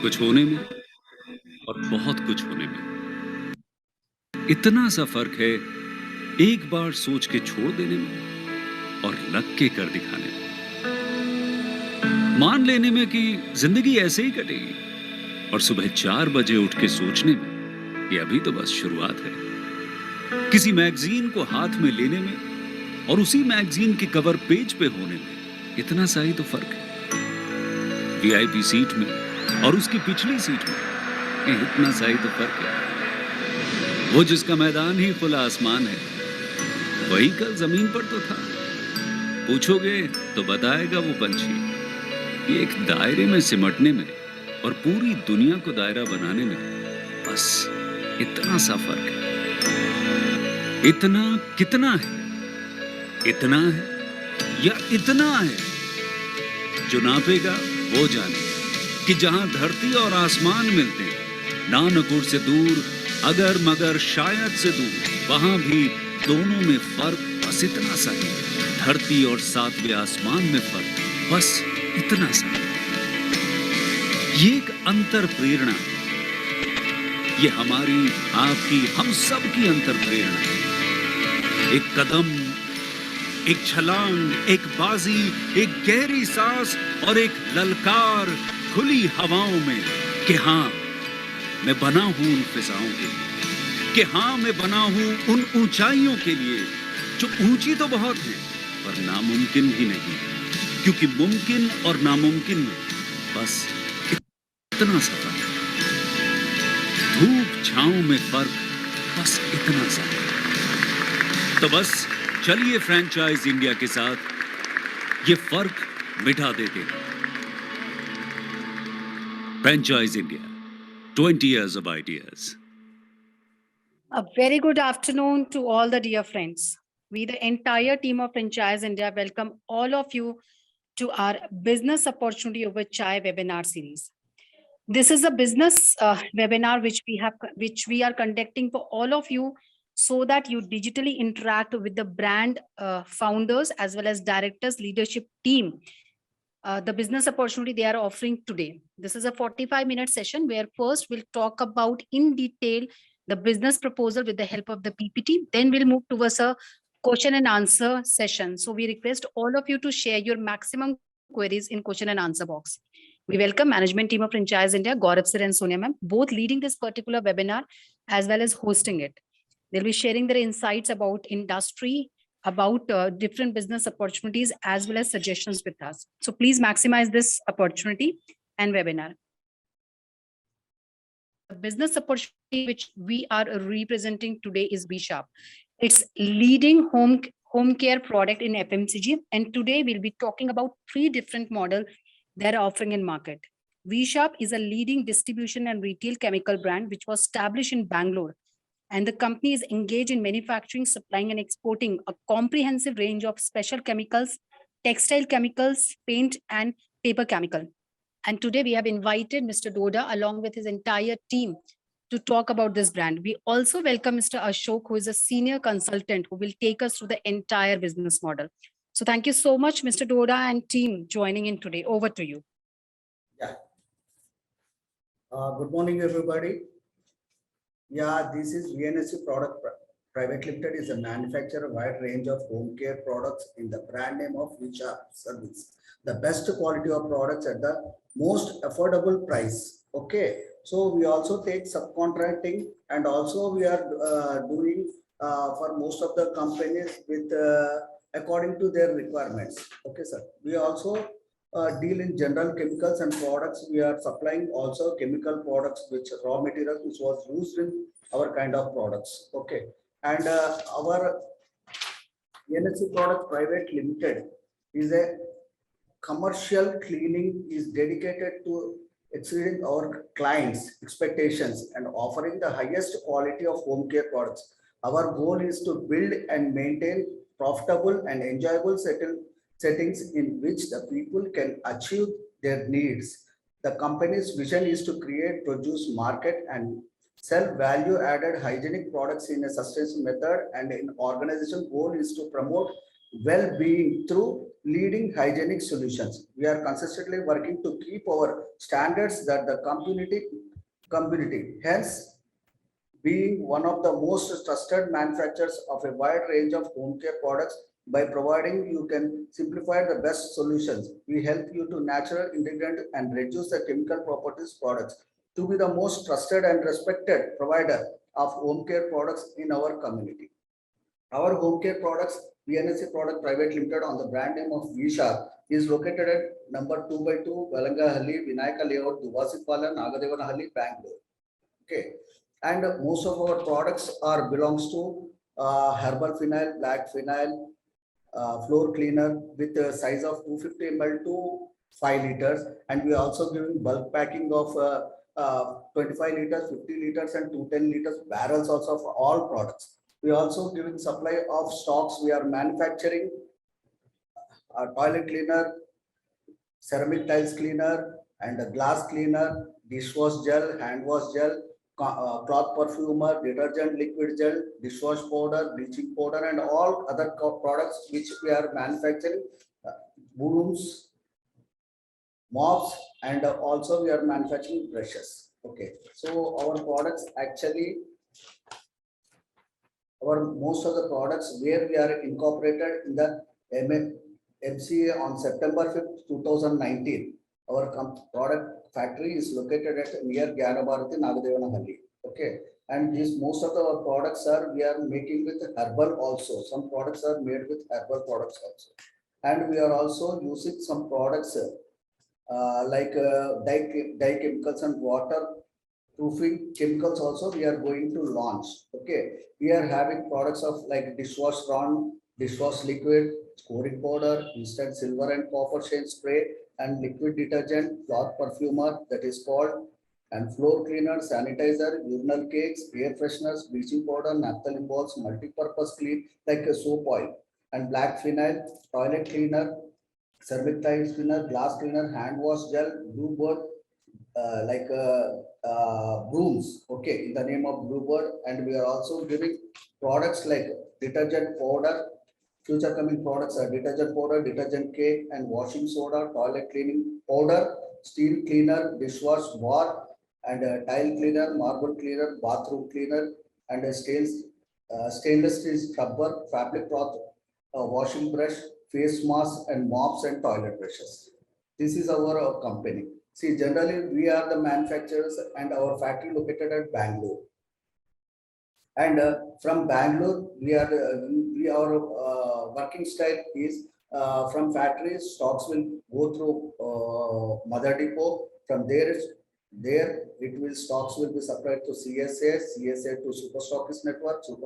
कुछ होने में और बहुत कुछ होने में इतना सा फर्क है, एक बार सोच के छोड़ देने में और लग के कर दिखाने में। मान लेने में कि जिंदगी ऐसे ही कटेगी और सुबह 4 बजे उठ के सोचने में कि अभी तो बस शुरुआत है। किसी मैगजीन को हाथ में लेने में और उसी मैगजीन के कवर पेज पे होने में इतना सा ही तो फर्क है। वीआईपी सीट में और उसकी पिछली सीट में इतना सा ही तो फर्क है। वो जिसका मैदान ही खुला आसमान है, वही कल जमीन पर तो था। पूछोगे तो बताएगा वो पंछी कि एक दायरे में सिमटने में और पूरी दुनिया को दायरा बनाने में बस इतना सा फर्क है। इतना कितना है? इतना है या इतना है? जो नापेगा वो जाने कि जहां धरती और आसमान मिलते हैं, नानकुर से दूर, अगर मगर शायद से दूर, वहां भी दोनों में फर्क बस इतना सा है। धरती और सातवें आसमान में फर्क बस इतना सा है। ये एक अंतर प्रेरणा है। ये हमारी, आपकी, हम सब की अंतर प्रेरणा है। एक कदम, एक छलांग, एक बाजी, एक गहरी सांस और एक ललकार खुली हवाओं में कि हाँ, मैं बना हूं उन फिजाओं के लिए, कि हाँ, मैं बना हूं उन ऊंचाइयों के लिए जो ऊंची तो बहुत है पर नामुमकिन ही नहीं, क्योंकि मुमकिन और नामुमकिन में बस इतना सा फर्क है। धूप छांव में फर्क बस इतना सा। तो बस चलिए फ्रेंचाइज इंडिया के साथ ये फर्क मिटा देते हैं। Franchise India, 20 years of ideas. A very good afternoon to all the dear friends. We, the entire team of Franchise India, welcome all of you to our Business Opportunity Over Chai webinar series. This is a business webinar which we are conducting for all of you so that you digitally interact with the brand founders as well as directors, leadership team. The business opportunity they are offering today. This is a 45-minute session where first we'll talk about in detail the business proposal with the help of the PPT. Then we'll move towards a question and answer session. So we request all of you to share your maximum queries in question and answer box. We welcome management team of Franchise India, Gaurav sir and Sonia ma'am, both leading this particular webinar as well as hosting it. They'll be sharing their insights about industry, about different business opportunities as well as suggestions with us. So please maximize this opportunity and webinar. The business opportunity which we are representing today is V-Sharp. It's leading home care product in FMCG. And today we'll be talking about 3 different models they're offering in market. V-Sharp is a leading distribution and retail chemical brand which was established in Bangalore. And the company is engaged in manufacturing, supplying and exporting a comprehensive range of special chemicals, textile chemicals, paint and paper chemical. And today we have invited Mr. Doda along with his entire team to talk about this brand. We also welcome Mr. Ashok, who is a senior consultant who will take us through the entire business model. So thank you so much, Mr. Doda and team joining in today. Over to you. Yeah. Good morning, everybody. Yeah, this is VNSC Product Private Limited is a manufacturer of a wide range of home care products in the brand name of V-Sharp Service. The best quality of products at the most affordable price. Okay, so we also take subcontracting and also we are doing for most of the companies with according to their requirements. Okay, sir. We also deal in general chemicals and products. We are supplying also chemical products, which raw materials which was used in our kind of products. Okay, and our NSC Product Private Limited is a commercial cleaning is dedicated to exceeding our clients' expectations and offering the highest quality of home care products. Our goal is to build and maintain profitable and enjoyable settings in which the people can achieve their needs. The company's vision is to create, produce, market, and sell value-added hygienic products in a sustainable method, and in organization goal is to promote well-being through leading hygienic solutions. We are consistently working to keep our standards that the community. Hence, being one of the most trusted manufacturers of a wide range of home care products by providing you can simplify the best solutions. We help you to natural ingredient and reduce the chemical properties products to be the most trusted and respected provider of home care products in our community. Our home care products, VNSC Product Private Limited on the brand name of Visha is located at number 2 by 2 Valangahalli, Vinayaka Layout, Duvasipala, Nagadevanhalli, Bangalore. Okay. And most of our products are belongs to herbal phenyl, black phenyl, floor cleaner with a size of 250 ml to 5 liters. And we are also giving bulk packing of 25 liters, 50 liters and 210 liters barrels also for all products. We are also giving supply of stocks. We are manufacturing toilet cleaner, ceramic tiles cleaner and a glass cleaner, dishwash gel, hand wash gel, cloth perfumer, detergent liquid gel, dishwash powder, bleaching powder, and all other products which we are manufacturing, brooms, mops, and also we are manufacturing brushes. Okay, so our products actually, most of the products where we are incorporated in the MCA on September 5th, 2019. Our product factory is located at near Gyanabharati, Nagadevanhalli. Okay, and these most of our products are we are making with herbal also. Some products are made with herbal products also, and we are also using some products like dye chemicals and water proofing chemicals also we are going to launch. Okay, we are having products of like dishwash round, dishwash liquid, scoring powder, instant silver and copper shade spray, and liquid detergent, cloth perfumer that is called, and floor cleaner, sanitizer, urinal cakes, air fresheners, bleaching powder, naphthalene balls, multi-purpose clean like a soap oil, and black phenyl, toilet cleaner, ceramic tiles cleaner, glass cleaner, hand wash gel, bluebird, brooms, okay, in the name of bluebird. And we are also giving products like detergent powder. Future coming products are detergent powder, detergent cake, and washing soda, toilet cleaning powder, steel cleaner, dishwash bar, and tile cleaner, marble cleaner, bathroom cleaner, and a stainless steel scrubber, fabric cloth, washing brush, face mask, and mops and toilet brushes. This is our company. See, generally we are the manufacturers, and our factory located at Bangalore. And from Bangalore, our working style is from factories, stocks will go through Mother Depot. From there stocks will be supplied to CSA to Super Stockist Network to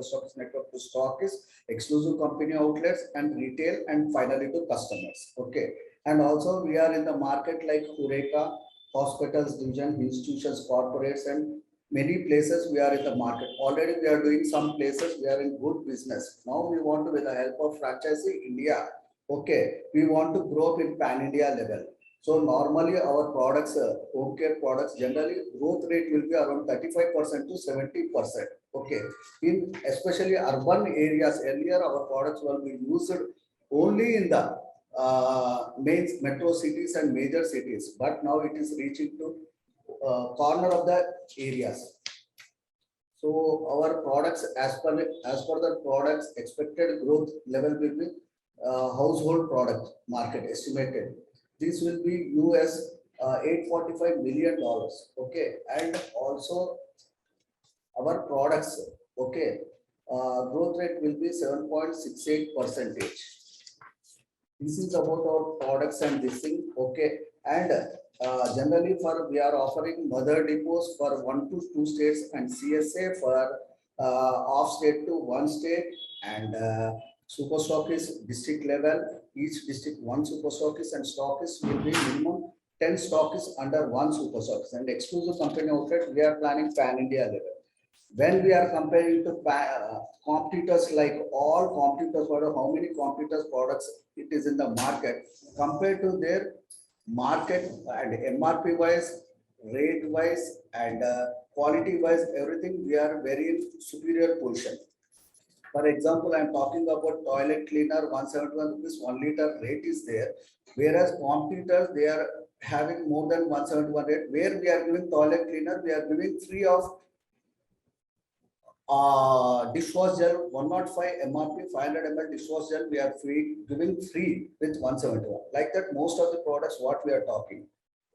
Stockist, exclusive company outlets and retail, and finally to customers. Okay, and also we are in the market like Eureka, hospitals, division, institutions, corporates, and many places we are in the market. Already we are doing some places, we are in good business. Now we want to, with the help of franchisee India, okay, we want to grow up in pan-India level. So normally our products, home care products, generally growth rate will be around 35% to 70%. Okay, in especially urban areas, earlier our products will be used only in the main metro cities and major cities, but now it is reaching to corner of the areas. So our products, as per the products, expected growth level will be household product market estimated. This will be US $845 million. Okay, and also our products, okay, growth rate will be 7.68%. This is about our products and this thing. Okay, and generally we are offering Mother Depots for 1 to 2 states, and CSA for off state to 1 state, and super stockist district level, each district 1 super stockist, and stockist will be minimum 10 stockists under 1 super stockist, and exclusive company outlet we are planning pan-India level. When we are comparing to competitors, like all competitors, how many competitors products it is in the market, compared to their market and MRP wise, rate wise, and quality wise, everything we are very superior position. For example, I'm talking about toilet cleaner, 171 rupees, 1 liter rate is there. Whereas competitors, they are having more than 171 rate. Where we are giving toilet cleaner, we are giving free of dishwash gel 105 MRP 500 ml dishwash gel we are giving free with 171. Like that, most of the products what we are talking.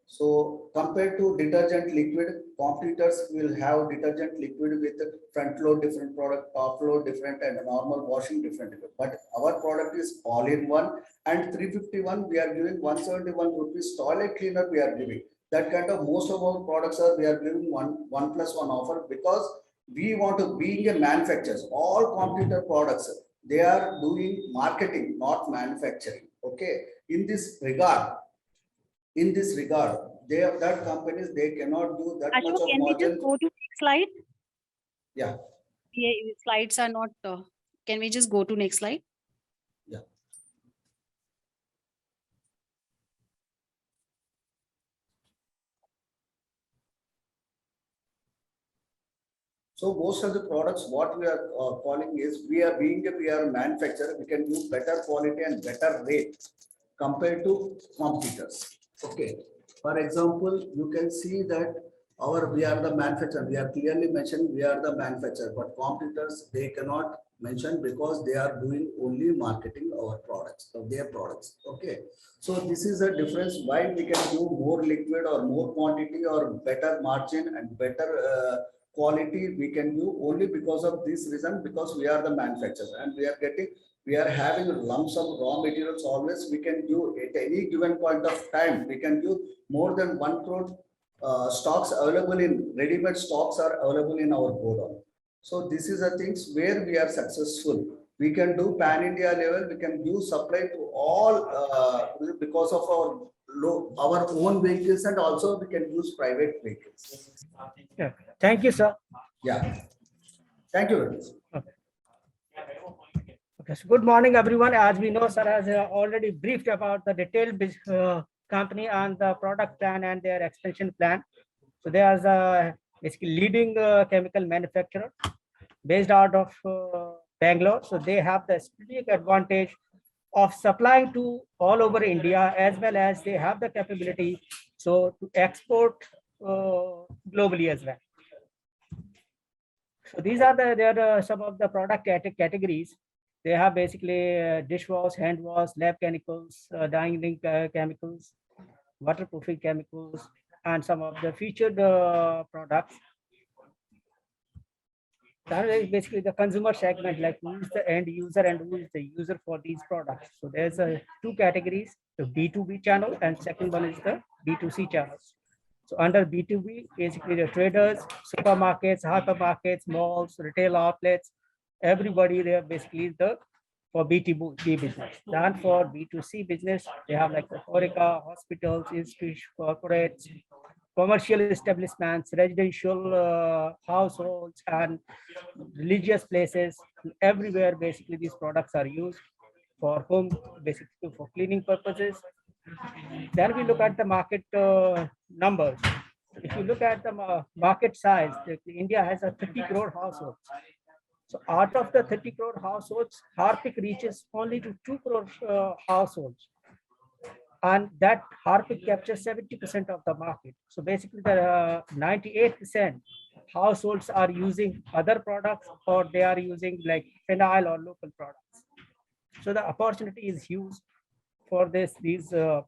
So compared to detergent liquid, competitors will have detergent liquid with front load different product, top load different, and normal washing different. But our product is all in one, and 351 we are giving 171 rupees toilet cleaner we are giving. That kind of most of our products are we are giving one plus one offer because we want to be a manufacturers. All competitor products they are doing marketing, not manufacturing. Okay, in this regard, they have that companies they cannot do that much Ashok, of can we just margin. go to next slide? Yeah, Yeah, slides are not, can we just go to next slide? yeah. So most of the products, what we are calling is we are being a PR manufacturer, we can do better quality and better rate compared to competitors. Okay. For example, you can see that we are the manufacturer. We are clearly mentioned we are the manufacturer, but competitors they cannot mention because they are doing only marketing our products of their products. Okay. So this is a difference why we can do more liquid or more quantity or better margin and better quality we can do only because of this reason, because we are the manufacturer and we are having lumps of raw materials always. We can do at any given point of time we can do more than 1 crore stocks available in ready-made stocks are available in our godown. So this is the things where we are successful. We can do pan India level, we can do supply to all because of our own vehicles, and also we can use private vehicles. Yeah. Thank you, sir. Yeah. Thank you very much. Okay, so good morning, everyone. As we know, sir has already briefed about the detailed company and the product plan and their expansion plan. So they are the basically leading chemical manufacturer based out of Bangalore. So they have the strategic advantage of supplying to all over India, as well as they have the capability so to export globally as well. So these are some of the product categories. They have basically dishwash, hand wash, lab chemicals, dyeing chemicals, waterproofing chemicals, and some of the featured products. That is basically the consumer segment, like who is the end user and who is the user for these products. So there's two categories, the B2B channel, and second one is the B2C channels. So under B2B, basically the traders, supermarkets, hypermarkets, malls, retail outlets, everybody there basically is the for B2B business. Then for B2C business, they have like the HoReCa, hospitals, institutes, corporates, commercial establishments, residential households, and religious places. Everywhere, basically, these products are used for home, basically for cleaning purposes. Then we look at the market numbers. If you look at the market size, India has a 30 crore households. So out of the 30 crore households, Harpic reaches only to 2 crore households. And that Harpic captures 70% of the market. So basically the 98% households are using other products, or they are using like phenyl or local products. So the opportunity is huge for these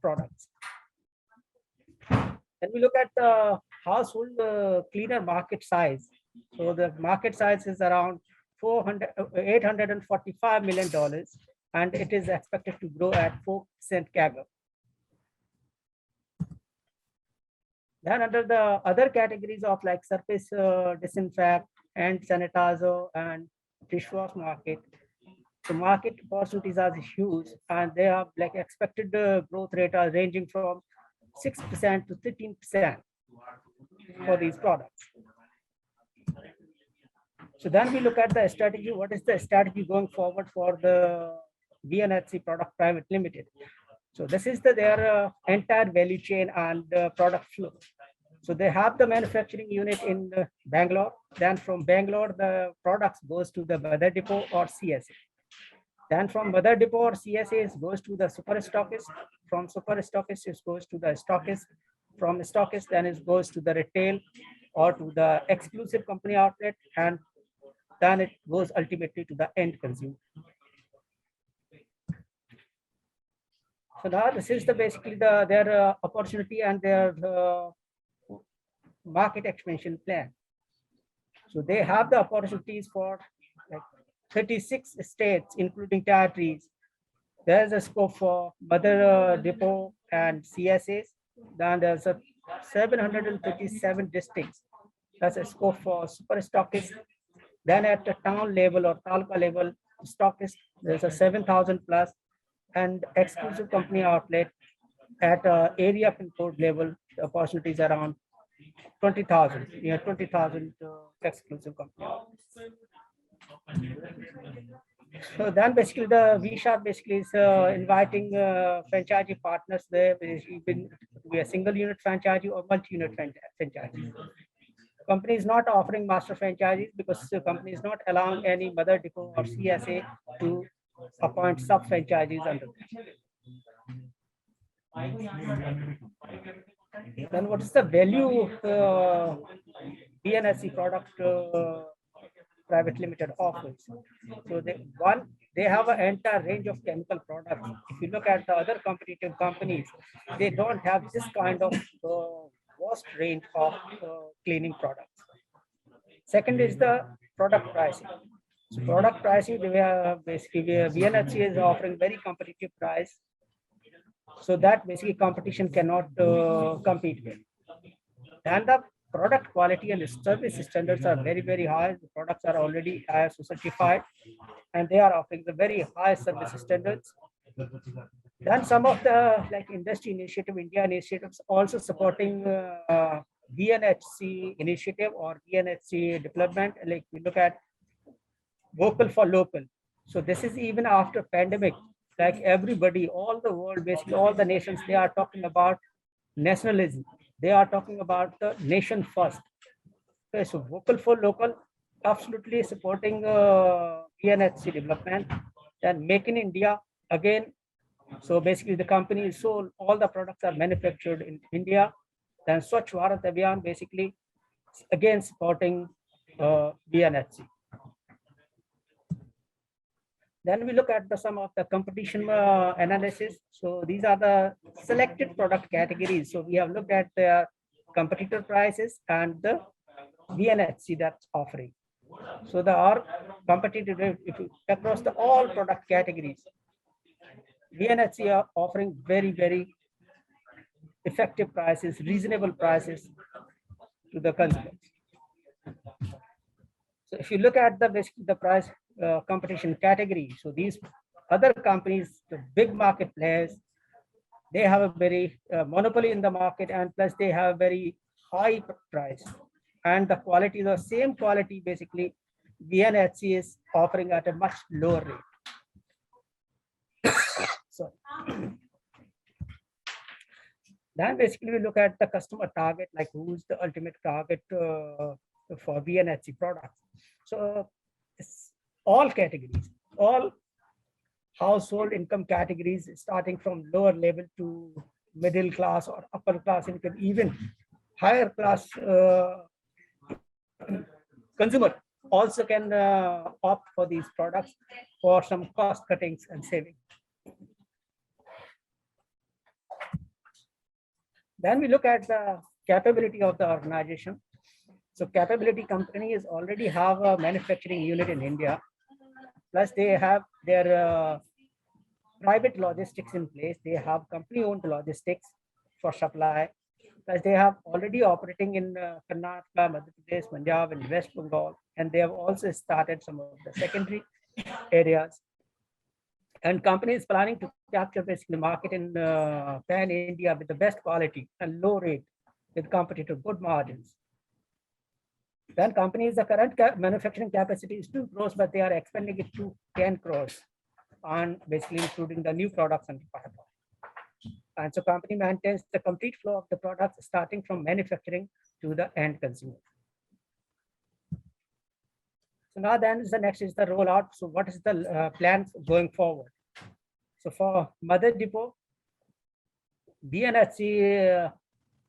products. When we look at the household cleaner market size, so the market size is around $845 million, and it is expected to grow at 4% CAGR. Then under the other categories of like surface disinfect and sanitizer and dishwash market, the market opportunities are huge, and they have like expected growth rate are ranging from 6% to 13% for these products. So then we look at the strategy. What is the strategy going forward for the VNHC Product Private Limited? So this is their entire value chain and product flow. So they have the manufacturing unit in Bangalore. Then from Bangalore, the products goes to the Mother Depot or CSA. Then from Mother Depot or CSA, it goes to the super stockist. From super stockist, it goes to the stockist. From stockist, then it goes to the retail or to the exclusive company outlet, and then it goes ultimately to the end consumer. So now this is the basically their opportunity and their market expansion plan. So they have the opportunities for like 36 states, including territories. There's a scope for Mother Depot and CSAs. Then there's a 757 districts. That's a scope for super stockists. Then at the town level or taluka level, stockist, there's a 7,000 plus, and exclusive company outlet at area pin code level, the opportunities around 20,000, 20,000 exclusive company outlets. So then basically the V-Sharp basically is inviting franchisee partners there, even to be a single unit franchisee or multi-unit franchisee. Company is not offering master franchisees because the company is not allowing any Mother Depot or CSA to appoint sub-franchisees under them. Then what is the value BNSC product private limited offers? So they have an entire range of chemical products. If you look at the other competitive companies, they don't have this kind of vast range of cleaning products. Second is the product pricing. So product pricing, they are basically BNSC is offering very competitive price, so that basically competition cannot compete with. And the product quality and service standards are very, very high. The products are already ISO certified, and they are offering the very high service standards. Then some of the like industry initiative, India initiatives also supporting BNHC initiative or BNHC development. Like we look at vocal for local. So this is even after pandemic, like everybody, all the world, basically all the nations, they are talking about nationalism. They are talking about the nation first. Okay, so vocal for local, absolutely supporting BNHC development. Then Make in India, again, so basically the company is sold, all the products are manufactured in India. Then Swachh Bharat Abhiyan, basically, again supporting BNHC. Then we look at some of the competition analysis. So these are the selected product categories. So we have looked at the competitor prices and the BNHC that's offering. So there are competitive, if you across the all product categories, BNHC are offering very, very effective prices, reasonable prices to the consumers. So if you look at the basically the price competition category, so these other companies, the big market players, they have a very monopoly in the market, and plus they have very high price, and the quality, the same quality basically BNHC is offering at a much lower rate. So then basically we look at the customer target, like who's the ultimate target for BNHC products. So it's all categories, all household income categories, starting from lower level to middle class or upper class income, even higher class consumer also can opt for these products for some cost cuttings and saving. Then we look at the capability of the organization. So capability companies already have a manufacturing unit in India. Plus they have their private logistics in place. They have company-owned logistics for supply. Plus they have already operating in Karnataka, Madhya Pradesh, Punjab, and West Bengal. And they have also started some of the secondary areas. And companies planning to capture basically market in pan India with the best quality and low rate with competitive good margins. Then companies, the current manufacturing capacity is 2 crores, but they are expanding it to 10 crores on basically including the new products and pipeline. And so company maintains the complete flow of the products starting from manufacturing to the end consumer. So now then is the next is the rollout. So what is the plan going forward? So for Mother Depot, BNSC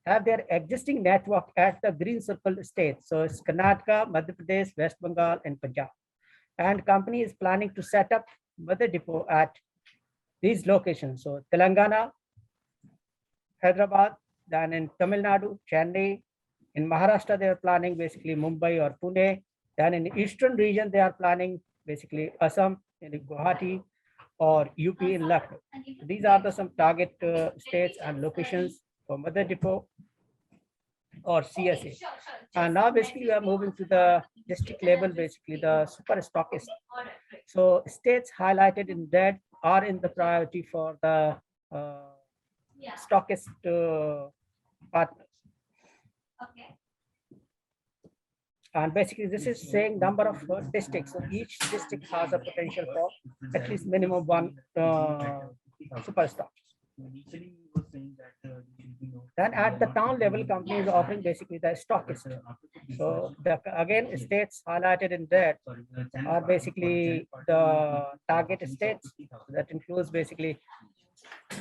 have their existing network at the Green Circle states. So it's Karnataka, Madhya Pradesh, West Bengal, and Punjab. And company is planning to set up Mother Depot at these locations. So Telangana, Hyderabad, then in Tamil Nadu, Chennai. In Maharashtra, they are planning basically Mumbai or Pune. Then in the eastern region, they are planning basically Assam, in Guwahati, or UP in Lucknow. These are the some target states and locations for Mother Depot or CSA. And now basically we are moving to the district level, basically the super stockist. So states highlighted in red are in the priority for the stockist partners. And basically this is saying number of districts. So each district has a potential for at least minimum one super stock. Then at the town level, company is offering basically the stockist. So again, states highlighted in red are basically the target states. That includes basically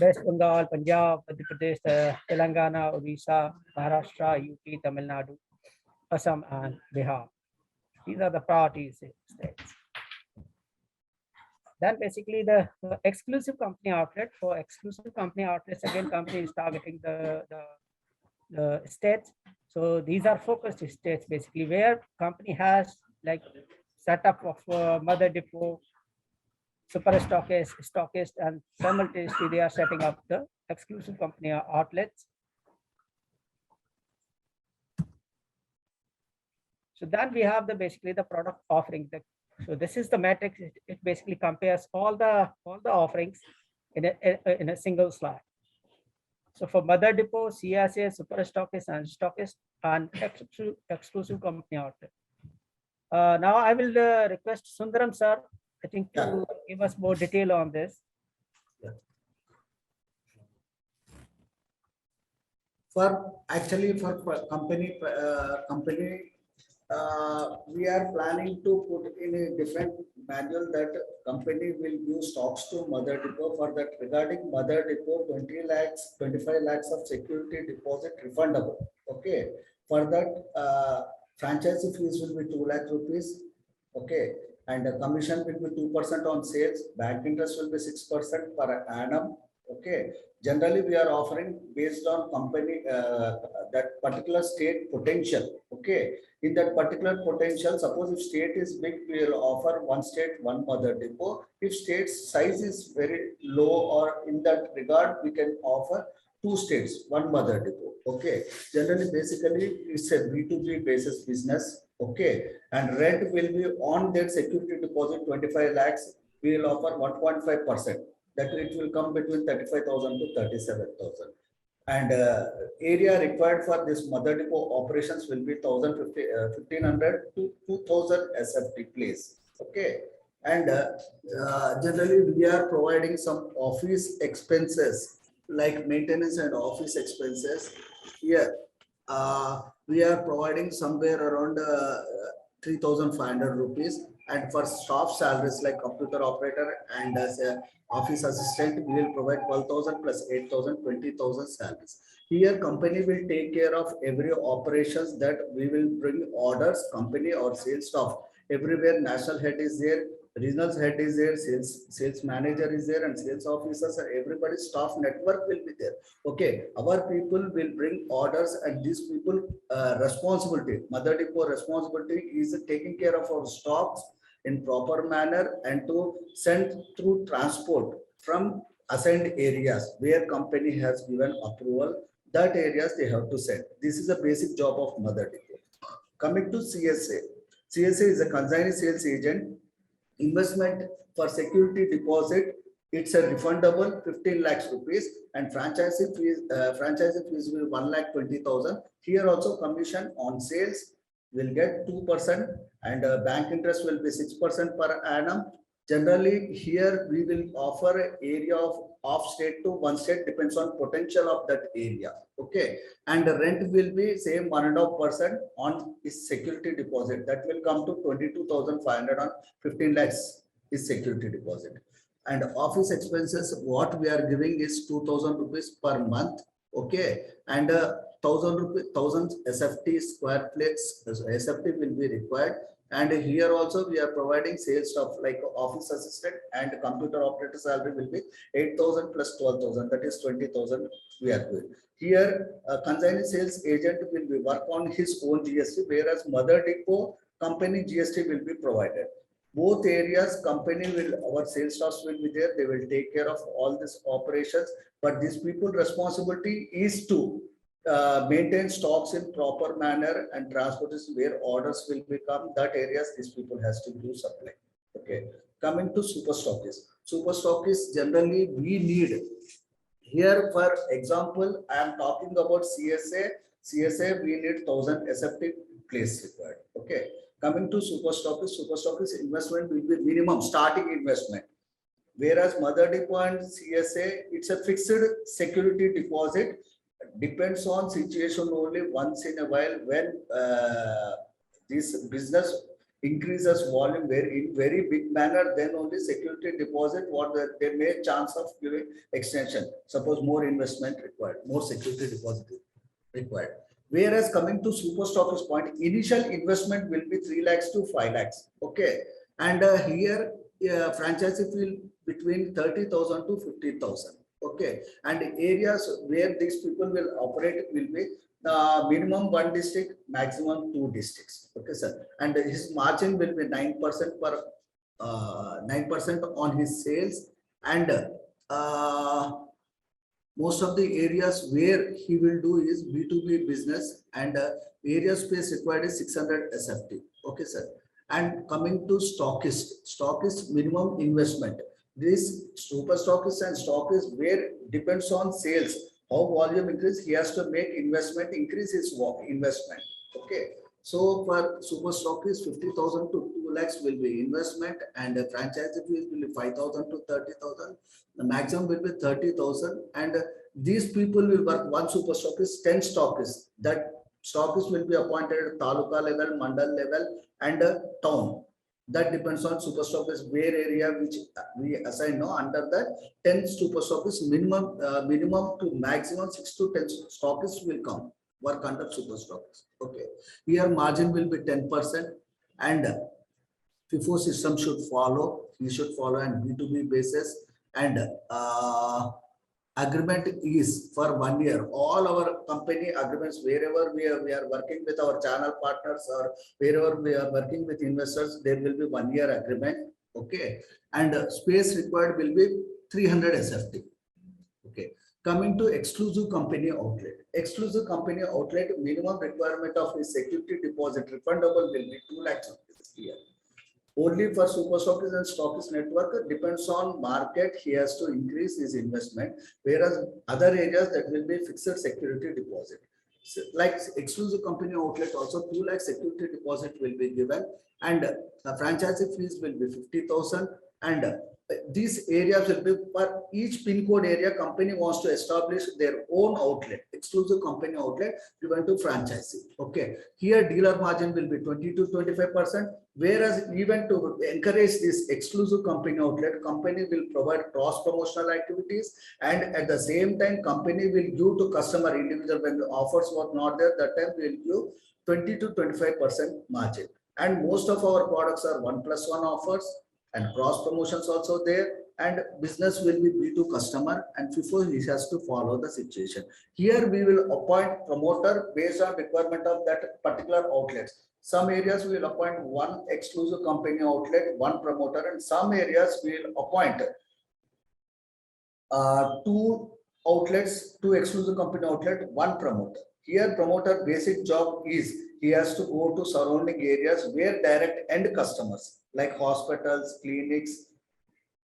West Bengal, Punjab, Madhya Pradesh, Telangana, Odisha, Maharashtra, UP, Tamil Nadu, Assam, and Bihar. These are the priority states. Then basically the exclusive company outlet. For exclusive company outlets, again, company is targeting the states. So these are focused states basically where company has like setup of Mother Depot, super stockist, and simultaneously they are setting up the exclusive company outlets. So then we have the basically the product offering. So this is the matrix. It basically compares all the offerings in a single slide. So for Mother Depot, CSA, super stockist, and stockist, and exclusive company outlet. Now I will request Sundaram sir, I think, to give us more detail on this. For company, we are planning to put in a different manual that company will give stocks to Mother Depot. For that, regarding Mother Depot, 25 lakhs of security deposit refundable. Okay. For that, franchise fees will be 2 lakh rupees. Okay. And the commission will be 2% on sales. Bank interest will be 6% per annum. Okay. Generally, we are offering based on company that particular state potential. Okay. In that particular potential, suppose if state is big, we will offer one state, one Mother Depot. If state size is very low or in that regard, we can offer 2 states, one Mother Depot. Okay. Generally, basically, it's a B2B basis business. Okay. And rent will be on that security deposit 25 lakhs. We will offer 1.5%. That it will come between 35,000 to 37,000. And area required for this Mother Depot operations will be 1,500 to 2,000 SFT place. Okay. And generally we are providing some office expenses like maintenance and office expenses. Here we are providing somewhere around 3,500 rupees. And for staff salaries like computer operator and as a office assistant, we will provide 12,000 plus 8,000, 20,000 salaries. Here, company will take care of every operations that we will bring orders, company or sales staff. Everywhere, national head is there, regional head is there, sales manager is there, and sales officers, and everybody's staff network will be there. Okay, our people will bring orders, and these people responsibility, Mother Depot responsibility is taking care of our stocks in proper manner and to send through transport from assigned areas where company has given approval. That areas they have to send. This is a basic job of Mother Depot. Coming to CSA. CSA is a consignee sales agent. Investment for security deposit, it's a refundable 15 lakhs rupees, and franchise fees will be 1,20,000. Here also commission on sales will get 2%, and bank interest will be 6% per annum. Generally, here we will offer an area of off state to one state, depends on potential of that area. Okay, and the rent will be same 1.5% on his security deposit. That will come to 22,500 on 15 lakhs is security deposit. And office expenses, what we are giving is 2,000 rupees per month. Okay, and 1,000 rupees, 1,000 SFT square plates, SFT will be required. And here also we are providing sales staff like office assistant and computer operator salary will be 8,000 plus 12,000, that is 20,000 we are doing. Here, consignee sales agent will be work on his own GST, whereas mother depot company GST will be provided. Both areas company will, our sales staffs will be there, they will take care of all these operations, but these people responsibility is to maintain stocks in proper manner and transportation where orders will become, that areas these people has to do supply. Okay, coming to super stockists generally we need here. For example, I am talking about CSA we need 1,000 SFT place required. Okay, coming to super stockist investment will be minimum starting investment, whereas mother depot and CSA it's a fixed security deposit, depends on situation only. Once in a while when this business increases volume in very big manner, then only security deposit what they may chance of giving extension, suppose more investment required, more security deposit required. Whereas coming to super stockist point, initial investment will be 3 lakhs to 5 lakhs. Okay, and here franchisee will between 30,000 to 50,000. Okay, and areas where these people will operate will be minimum 1 district, maximum 2 districts. Okay, sir, and his margin will be 9% per 9% on his sales, and most of the areas where he will do is B2B business, and area space required is 600 SFT. Okay, sir, and coming to stockist minimum investment. This super stockist and stockist where depends on sales, how volume increase, he has to make investment, increase his investment. Okay, so for super stockist 50,000 to 2 lakhs will be investment, and the franchise fees will be 5,000 to 30,000. The maximum will be 30,000, and these people will work one super stockist, 10 stockists. That stockist will be appointed at taluka level, mandal level, and town. That depends on super stockist where area which we assign. No, under that 10 super stockists minimum, minimum to maximum 6 to 10 stockists will come work under super stockists. Okay, here margin will be 10%, and FIFO system should follow. He should follow and B2B basis, and agreement is for 1 year. All our company agreements, wherever we are working with our channel partners or wherever we are working with investors, there will be 1 year agreement. Okay, and space required will be 300 SFT. Okay, coming to exclusive company outlet. Exclusive company outlet minimum requirement of his security deposit refundable will be 2 lakhs rupees here. Only for super stockist and stockist network, depends on market, he has to increase his investment, whereas other areas that will be fixed security deposit. So, like exclusive company outlet also 2 lakh security deposit will be given, and franchise fees will be 50,000, and these areas will be for each pin code area. Company wants to establish their own outlet, exclusive company outlet given to franchisee. Okay, here dealer margin will be 20 to 25%. Whereas even to encourage this exclusive company outlet, company will provide cross promotional activities, and at the same time company will give to customer individual when the offers were not there, that time we will give 20 to 25% margin. And most of our products are 1+1 offers and cross promotions also there, and business will be B2 customer, and FIFO he has to follow the situation. Here we will appoint promoter based on requirement of that particular outlets. Some areas we will appoint one exclusive company outlet, one promoter, and some areas we will appoint 2 outlets, 2 exclusive company outlet, 1 promoter. Here promoter basic job is he has to go to surrounding areas where direct end customers like hospitals, clinics,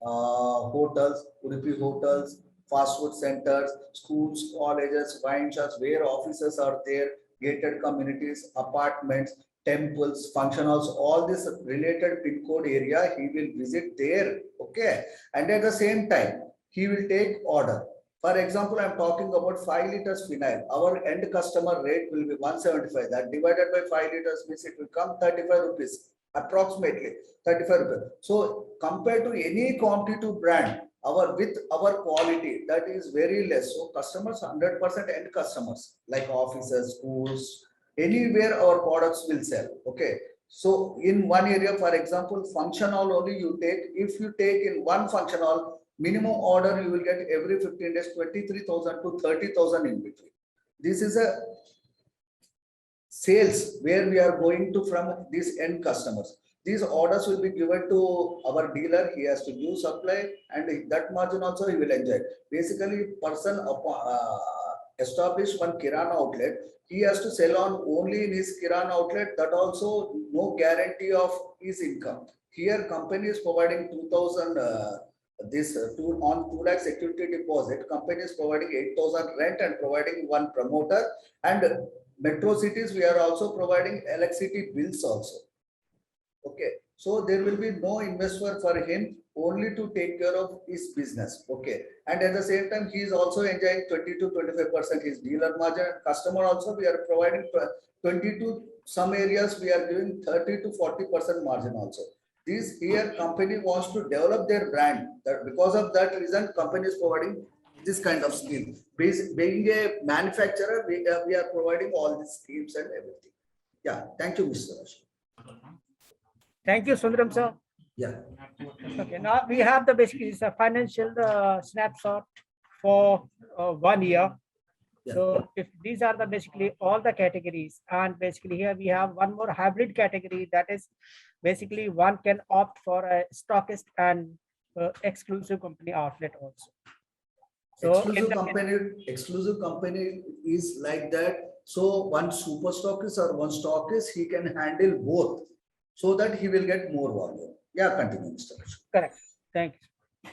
hotels, Udupi hotels, fast food centers, schools, colleges, wine shops, where offices are there, gated communities, apartments. temples, function halls, all this related pin code area, he will visit there, okay? And at the same time, he will take order. For example, I'm talking about 5 liters phenyl. Our end customer rate will be 175. That divided by 5 liters means it will come 35 rupees, approximately 35 rupees. So compared to any competitive brand, with our quality, that is very less. So customers, 100% end customers, like offices, schools, anywhere our products will sell, okay? So in one area, for example, function hall only you take, if you take in one function hall, minimum order you will get every 15 days, 23,000 to 30,000 in between. This is a sales where we are going to from these end customers. These orders will be given to our dealer. He has to give supply, and that margin also he will enjoy. Basically, person establish one Kirana outlet, he has to sell on only in his Kirana outlet. That also no guarantee of his income. Here, company is providing 2,000 on 2 lakh security deposit. Company is providing 8,000 rent and providing one promoter. And metro cities, we are also providing electricity bills also. Okay, so there will be no investor for him, only to take care of his business. Okay, and at the same time, he is also enjoying 20 to 25% his dealer margin. Customer also, we are providing 20 to some areas, we are giving 30 to 40% margin also. This here company wants to develop their brand. That because of that reason, company is providing this kind of scheme. Being a manufacturer, we are providing all these schemes and everything. Yeah, thank you, Mr. Rashid. Thank you, Sundaram sir. Yeah. Okay, now we have the basically it's a financial snapshot for 1 year. Yeah. So if these are the basically all the categories, and basically here we have one more hybrid category, that is basically one can opt for a stockist and exclusive company outlet also. So exclusive company is like that. So one super stockist or one stockist, he can handle both, so that he will get more volume. Yeah, continue, Mr. Rashid. Correct. Thank you.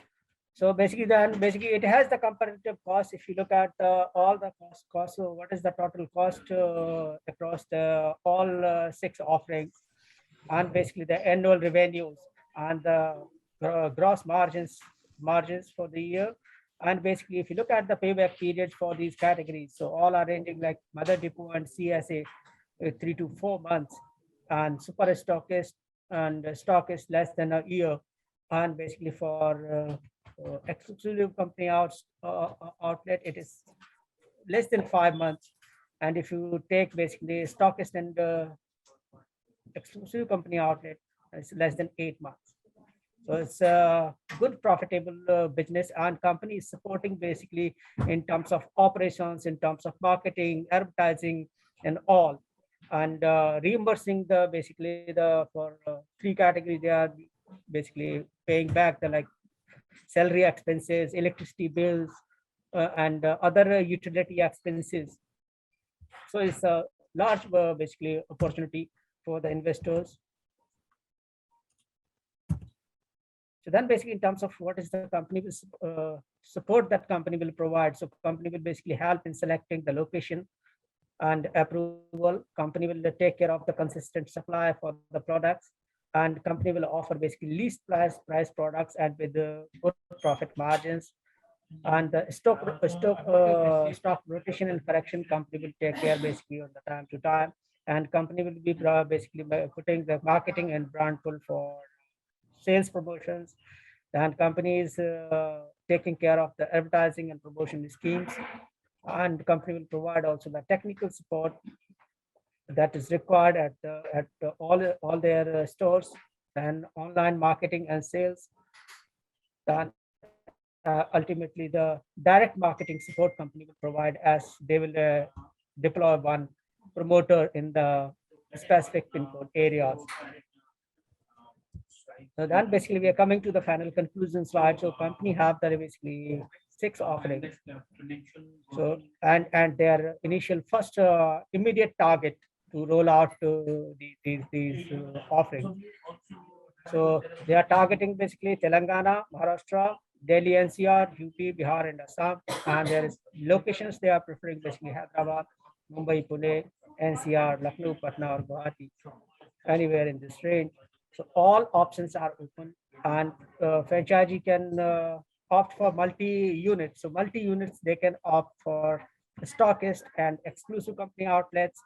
So basically it has the comparative cost. If you look at all the cost, so what is the total cost across all 6 offerings, and basically the annual revenues and the gross margins for the year. And basically, if you look at the payback periods for these categories, so all are ranging like Mother Depot and CSA 3 to 4 months, and super stockist and stockist less than a year, and basically for exclusive company outlet, it is less than 5 months. And if you take basically stockist and exclusive company outlet, it's less than 8 months. So it's a good profitable business, and company is supporting basically in terms of operations, in terms of marketing, advertising, and all, and reimbursing the basically for 3 categories. They are basically paying back the like salary expenses, electricity bills, and other utility expenses. So it's a large basically opportunity for the investors. So then basically in terms of what is the company will support that company will provide. So company will basically help in selecting the location and approval. Company will take care of the consistent supply for the products, and company will offer basically least price products and with the good profit margins. And the stock rotation and correction, company will take care basically on the time to time, and company will be basically putting the marketing and brand pull for sales promotions, and company is taking care of the advertising and promotion schemes, and the company will provide also the technical support that is required at all their stores, and online marketing and sales. Then ultimately the direct marketing support company will provide, as they will deploy one promoter in the specific pin code areas. So then basically we are coming to the final conclusion slide. So company have the basically 6 offerings. So and their initial first immediate target to roll out these offerings. So they are targeting basically Telangana, Maharashtra, Delhi NCR, UP, Bihar, and Assam. And there is locations they are preferring basically Hyderabad, Mumbai, Pune, NCR, Lucknow, Patna, or Guwahati, anywhere in this range. So all options are open, and franchisee can opt for multi-units. So multi-units, they can opt for stockist and exclusive company outlets,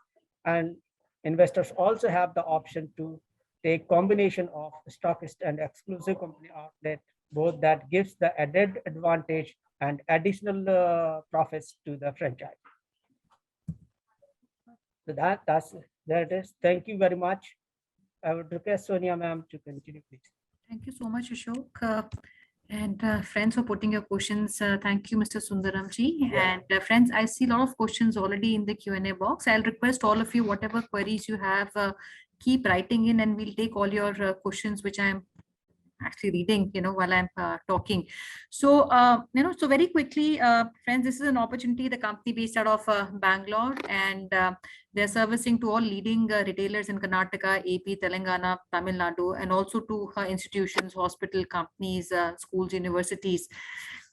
and investors also have the option to take combination of stockist and exclusive company outlet, both that gives the added advantage and additional profits to the franchise. So that's that is. Thank you very much. I would request Sonia ma'am to continue, please. Thank you so much, Ashok. And friends, for putting your questions. Thank you, Mr. Sundaramji. Yeah. And friends, I see a lot of questions already in the Q&A box. I'll request all of you, whatever queries you have, keep writing in, and we'll take all your questions, which I'm actually reading, while I'm talking. So, so very quickly, friends, this is an opportunity, the company based out of Bangalore, and they're servicing to all leading retailers in Karnataka, AP, Telangana, Tamil Nadu, and also to institutions, hospital companies, schools, universities.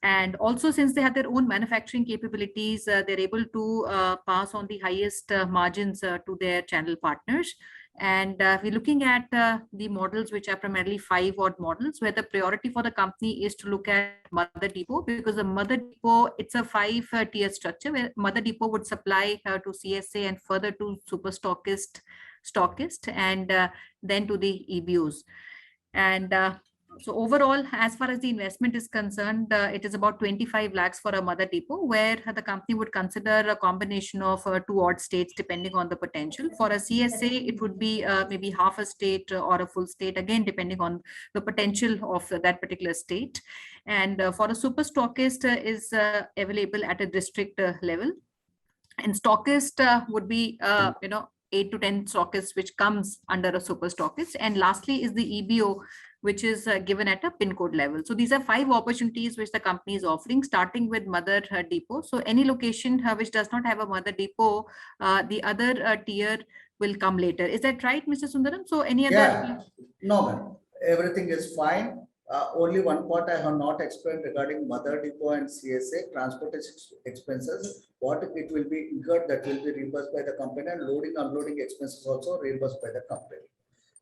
And also, since they have their own manufacturing capabilities, they're able to pass on the highest margins to their channel partners. And we're looking at the models, which are primarily 5 odd models, where the priority for the company is to look at Mother Depot, because the Mother Depot, it's a 5-tier structure where Mother Depot would supply to CSA and further to super stockist, and then to the EBOs. And so overall, as far as the investment is concerned, it is about 25 lakhs for a Mother Depot, where the company would consider a combination of 2 odd states depending on the potential. For a CSA, it would be maybe half a state or a full state, again, depending on the potential of that particular state. And for a super stockist is available at a district level. And stockist would be, 8 to 10 stockists, which comes under a super stockist. And lastly is the EBO, which is given at a pin code level. So these are 5 opportunities which the company is offering, starting with Mother Depot. So any location which does not have a Mother Depot, the other tier will come later. Is that right, Mr. Sundaram? So any other? Yeah, no, ma'am. Everything is fine. Only one part I have not explained regarding Mother Depot and CSA, transportation expenses, what it will be incurred, that will be reimbursed by the company, and loading, unloading expenses also reimbursed by the company.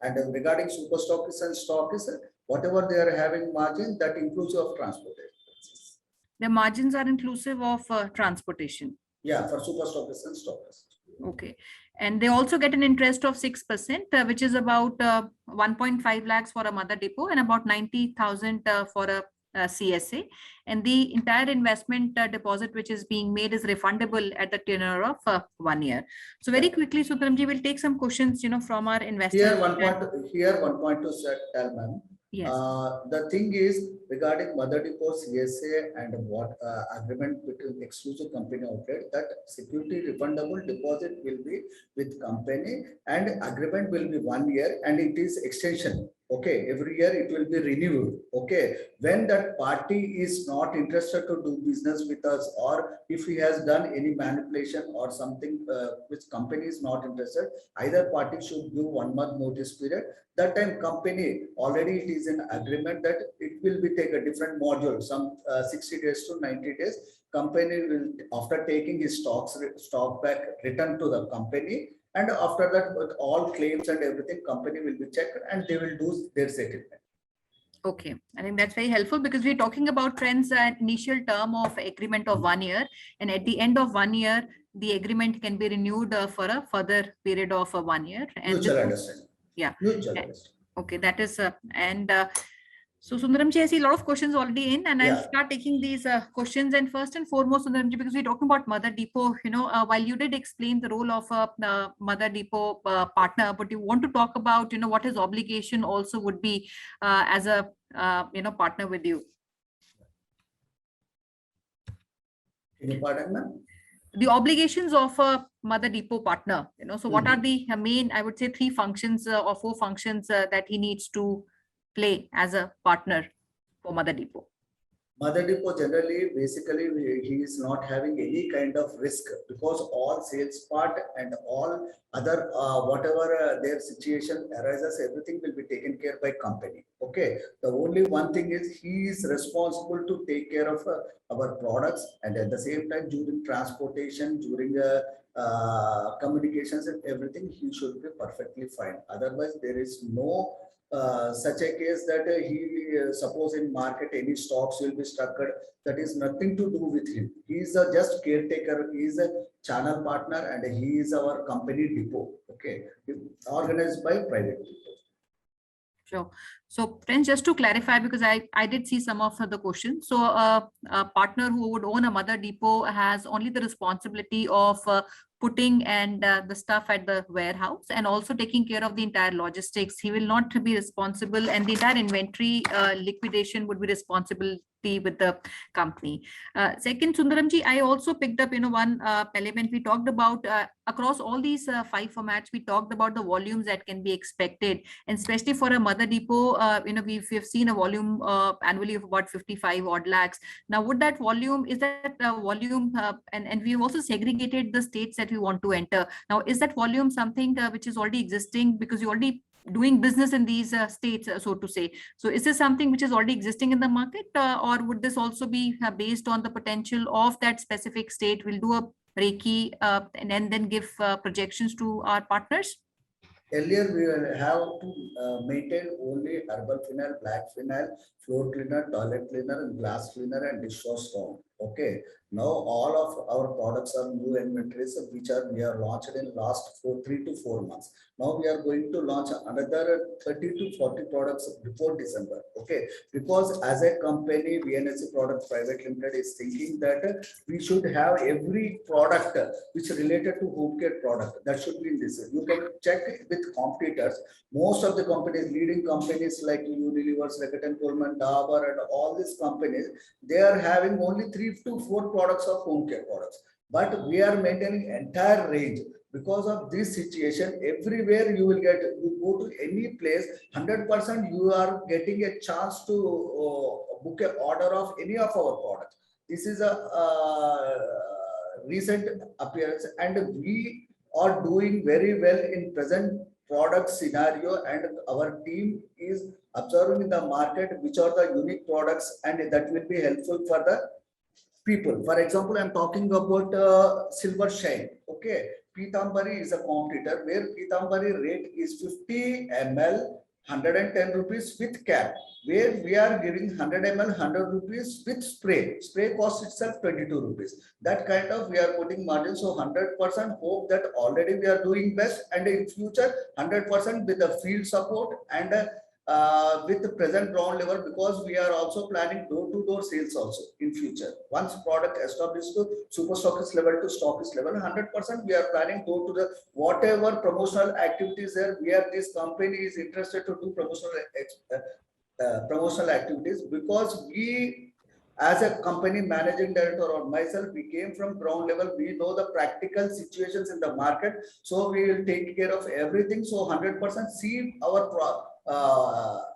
And regarding super stockists and stockists, whatever they are having margin, that inclusive of transportation expenses. The margins are inclusive of transportation. Yeah, for super stockists and stockists. Okay. And they also get an interest of 6%, which is about 1.5 lakhs for a Mother Depot and about 90,000 for a CSA. And the entire investment deposit which is being made is refundable at the tenure of 1 year. So very quickly, Sundaramji, will take some questions, from our investors. Here one point to tell, ma'am. Yes. The thing is regarding Mother Depot, CSA, and what agreement between exclusive company outlet, that security refundable deposit will be with company, and agreement will be 1 year, and it is extension. Okay, every year it will be renewed. Okay, when that party is not interested to do business with us, or if he has done any manipulation or something which company is not interested, either party should give 1 month notice period. That time company already it is in agreement that it will be take a different module, some 60 days to 90 days. Company will, after taking his stock back, return to the company. And after that, with all claims and everything, company will be checked and they will do their settlement. Okay, I think that's very helpful, because we're talking about trends at initial term of agreement of 1 year, and at the end of 1 year, the agreement can be renewed for a further period of 1 year. And mutual understanding. Yeah. Mutual understanding. Okay, that is so Sundaramji, I see a lot of questions already in, and I'll start taking these questions. And first and foremost, Sundaramji, because we're talking about Mother Depot, while you did explain the role of a Mother Depot partner, but you want to talk about, what his obligation also would be as a, partner with you. Can you pardon, ma'am? The obligations of a Mother Depot partner, so what are the main, I would say, 3 functions or 4 functions that he needs to play as a partner for Mother Depot? Mother Depot generally, basically, he is not having any kind of risk because all sales part and all other, whatever their situation arises, everything will be taken care by company. Okay. The only one thing is he is responsible to take care of our products, and at the same time during transportation, during communications and everything, he should be perfectly fine. Otherwise, there is no such a case that he suppose in market any stocks will be stuck. That is nothing to do with him. He is a just caretaker. He is a channel partner, and he is our company depot. Okay, organized by private people. Sure. So friends, just to clarify, because I did see some of the questions. So a partner who would own a mother depot has only the responsibility of putting and the stuff at the warehouse and also taking care of the entire logistics. He will not be responsible, and the entire inventory liquidation would be responsibility with the company. Second, Sundaramji, I also picked up, one element we talked about across all these 5 formats. We talked about the volumes that can be expected, and especially for a mother depot, we've seen a volume annually of about 55 odd lakhs. Now, would that volume, is that volume, and we've also segregated the states that we want to enter. Now, is that volume something which is already existing because you already doing business in these states, so to say? So is this something which is already existing in the market, or would this also be based on the potential of that specific state? We'll do a Reiki and then give projections to our partners? Earlier, we will have to maintain only herbal phenol, black phenol, floor cleaner, toilet cleaner, and glass cleaner, and dishwash foam. Okay. Now all of our products are new inventories, which we are launched in last 3 to 4 months. Now we are going to launch another 30 to 40 products before December. Okay. Because as a company, VNSC Product Private Limited is thinking that we should have every product which is related to home care product that should be in this. You can check with competitors. Most of the companies, leading companies like Unilever, Reckitt & Coleman, Dabur, and all these companies, they are having only 3 to 4 products of home care products. But we are maintaining entire range. Because of this situation, everywhere you will get, you go to any place, 100% you are getting a chance to book an order of any of our products. This is a recent appearance, and we are doing very well in present product scenario, and our team is observing in the market which are the unique products, and that will be helpful for the people. For example, I'm talking about Silver Shine. Okay, Pitambari is a competitor where Pitambari rate is 50 ml 110 rupees with cap, where we are giving 100 ml 100 rupees with spray. Spray cost itself 22 rupees. That kind of we are putting margin. So 100% hope that already we are doing best, and in future 100% with the field support and with the present ground level, because we are also planning door-to-door sales also in future. Once product established to super stockist level to stockist level, 100% we are planning door to the whatever promotional activities there, where this company is interested to do promotional activities, because we as a company managing director or myself, we came from ground level. We know the practical situations in the market. So we will take care of everything. So 100% see our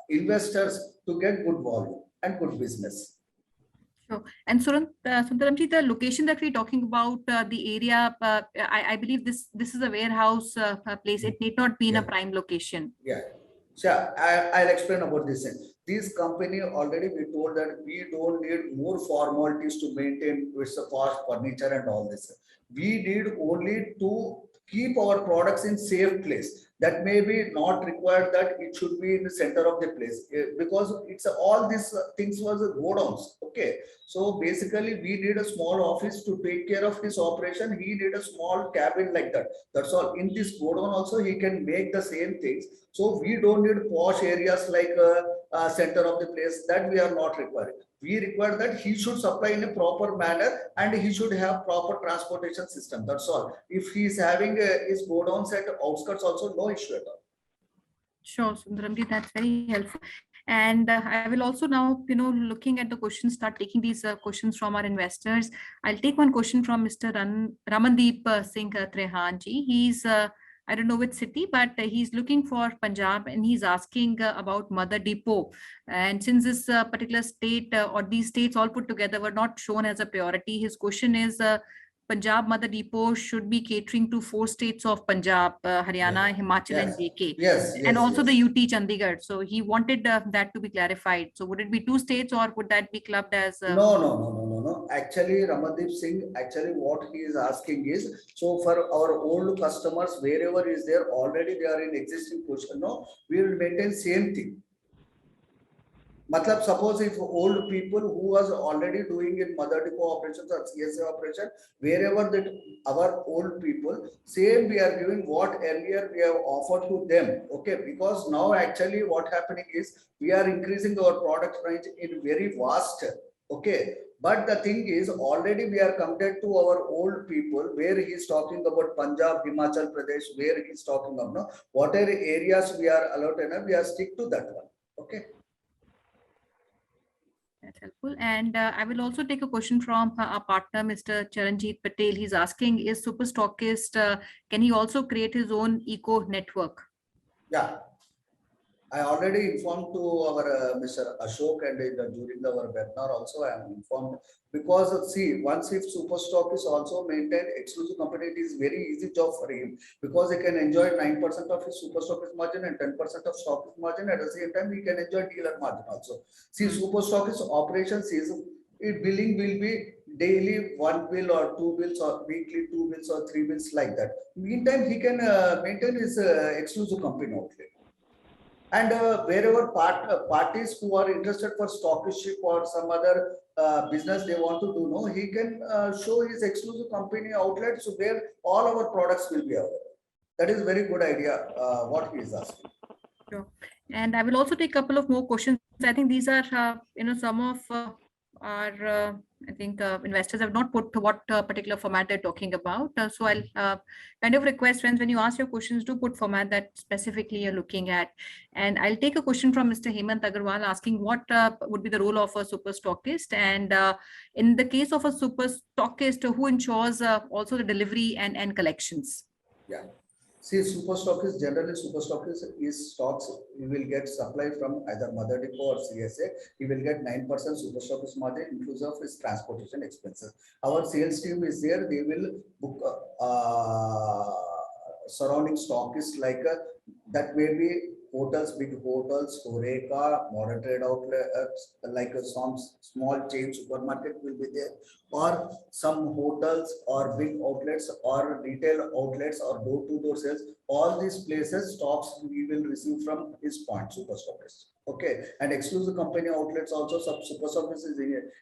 investors to get good volume and good business. Sure. And Sundaramji, the location that we're talking about, the area, I believe this is a warehouse place. It need not be in a prime location. Yeah. Sure. I'll explain about this. This company already we told that we don't need more formalities to maintain with the cost furniture and all this. We need only to keep our products in safe place. That may be not required that it should be in the center of the place, because it's all these things was godowns. Okay. So basically we need a small office to take care of this operation. He need a small cabin like that. That's all. In this godown also he can make the same things. So we don't need posh areas like center of the place, that we are not requiring. We require that he should supply in a proper manner, and he should have proper transportation system. That's all. If he is having his godowns at outskirts also, no issue at all. Sure, Sundaramji, that's very helpful. And I will also now, looking at the questions, start taking these questions from our investors. I'll take one question from Mr. Ramandeep Singh Trehanji. He's I don't know which city, but he's looking for Punjab and he's asking about Mother Depot. And since this particular state or these states all put together were not shown as a priority, his question is Punjab Mother Depot should be catering to 4 states of Punjab, Haryana, Himachal, and Yes, JK, yes, and yes, also yes. the UT Chandigarh. So he wanted that to be clarified. So would it be 2 states or would that be clubbed as? No. Actually, Ramandeep Singh, actually what he is asking is, so for our old customers, wherever is there, already they are in existing position, no, we will maintain same thing. Matlab, suppose if old people who was already doing in Mother Depot operations or CSA operation, wherever that our old people, same we are giving what earlier we have offered to them. Okay, because now actually what happening is we are increasing our product range in very vast. Okay, but the thing is already we are compared to our old people where he is talking about Punjab, Himachal Pradesh, where he is talking about, no, whatever areas we are allowed enough, we are stick to that one. Okay. That's helpful. And I will also take a question from our partner, Mr. Charanjit Patel. He's asking, is super stockist, can he also create his own eco network? Yeah, I already informed to our Mr. Ashok and during our webinar also I am informed, because see, once if super stock is also maintained exclusive company, it is very easy job for him because he can enjoy 9% of his super stockist margin and 10% of stockist margin. At the same time, he can enjoy dealer margin also. See, super stockist operations is billing will be daily 1 bill or 2 bills or weekly 2 bills or 3 bills like that. Meantime, he can maintain his exclusive company outlet. And wherever parties who are interested for stockship or some other business they want to do, no, he can show his exclusive company outlet, so where all our products will be available. That is very good idea. What he is asking. Sure. And I will also take a couple of more questions. I think these are, some of our, I think investors have not put what particular format they're talking about. So I'll kind of request friends, when you ask your questions, do put format that specifically you're looking at. And I'll take a question from Mr. Hemant Agarwal asking what would be the role of a super stockist, and in the case of a super stockist, who ensures also the delivery and collections? Yeah. See, super stockist, generally super stockist is stocks, you will get supply from either Mother Depot or CSA. You will get 9% super stockist margin inclusive of his transportation expenses. Our sales team is there, they will book surrounding stockists like that may be hotels, big hotels, Horeca, modern trade outlets, like some small chain supermarket will be there, or some hotels or big outlets or retail outlets or door-to-door sales. All these places stocks we will receive from his point, super stockist. Okay, and exclusive company outlets also, some super stockist is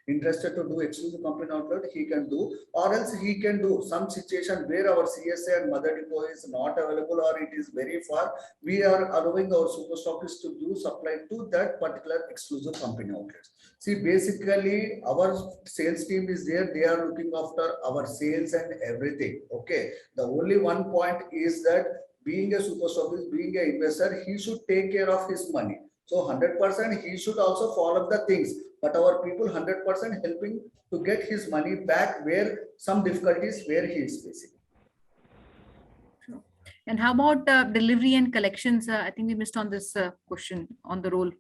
interested to do exclusive company outlet, he can do, or else he can do some situation where our CSA and Mother Depot is not available or it is very far. We are allowing our super stockists to do supply to that particular exclusive company outlets. See, basically our sales team is there, they are looking after our sales and everything. Okay, the only one point is that being a super stockist, being an investor, he should take care of his money. So 100% he should also follow the things, but our people 100% helping to get his money back where some difficulties where he is facing. Sure. And how about delivery and collections? I think we missed on this question on the role.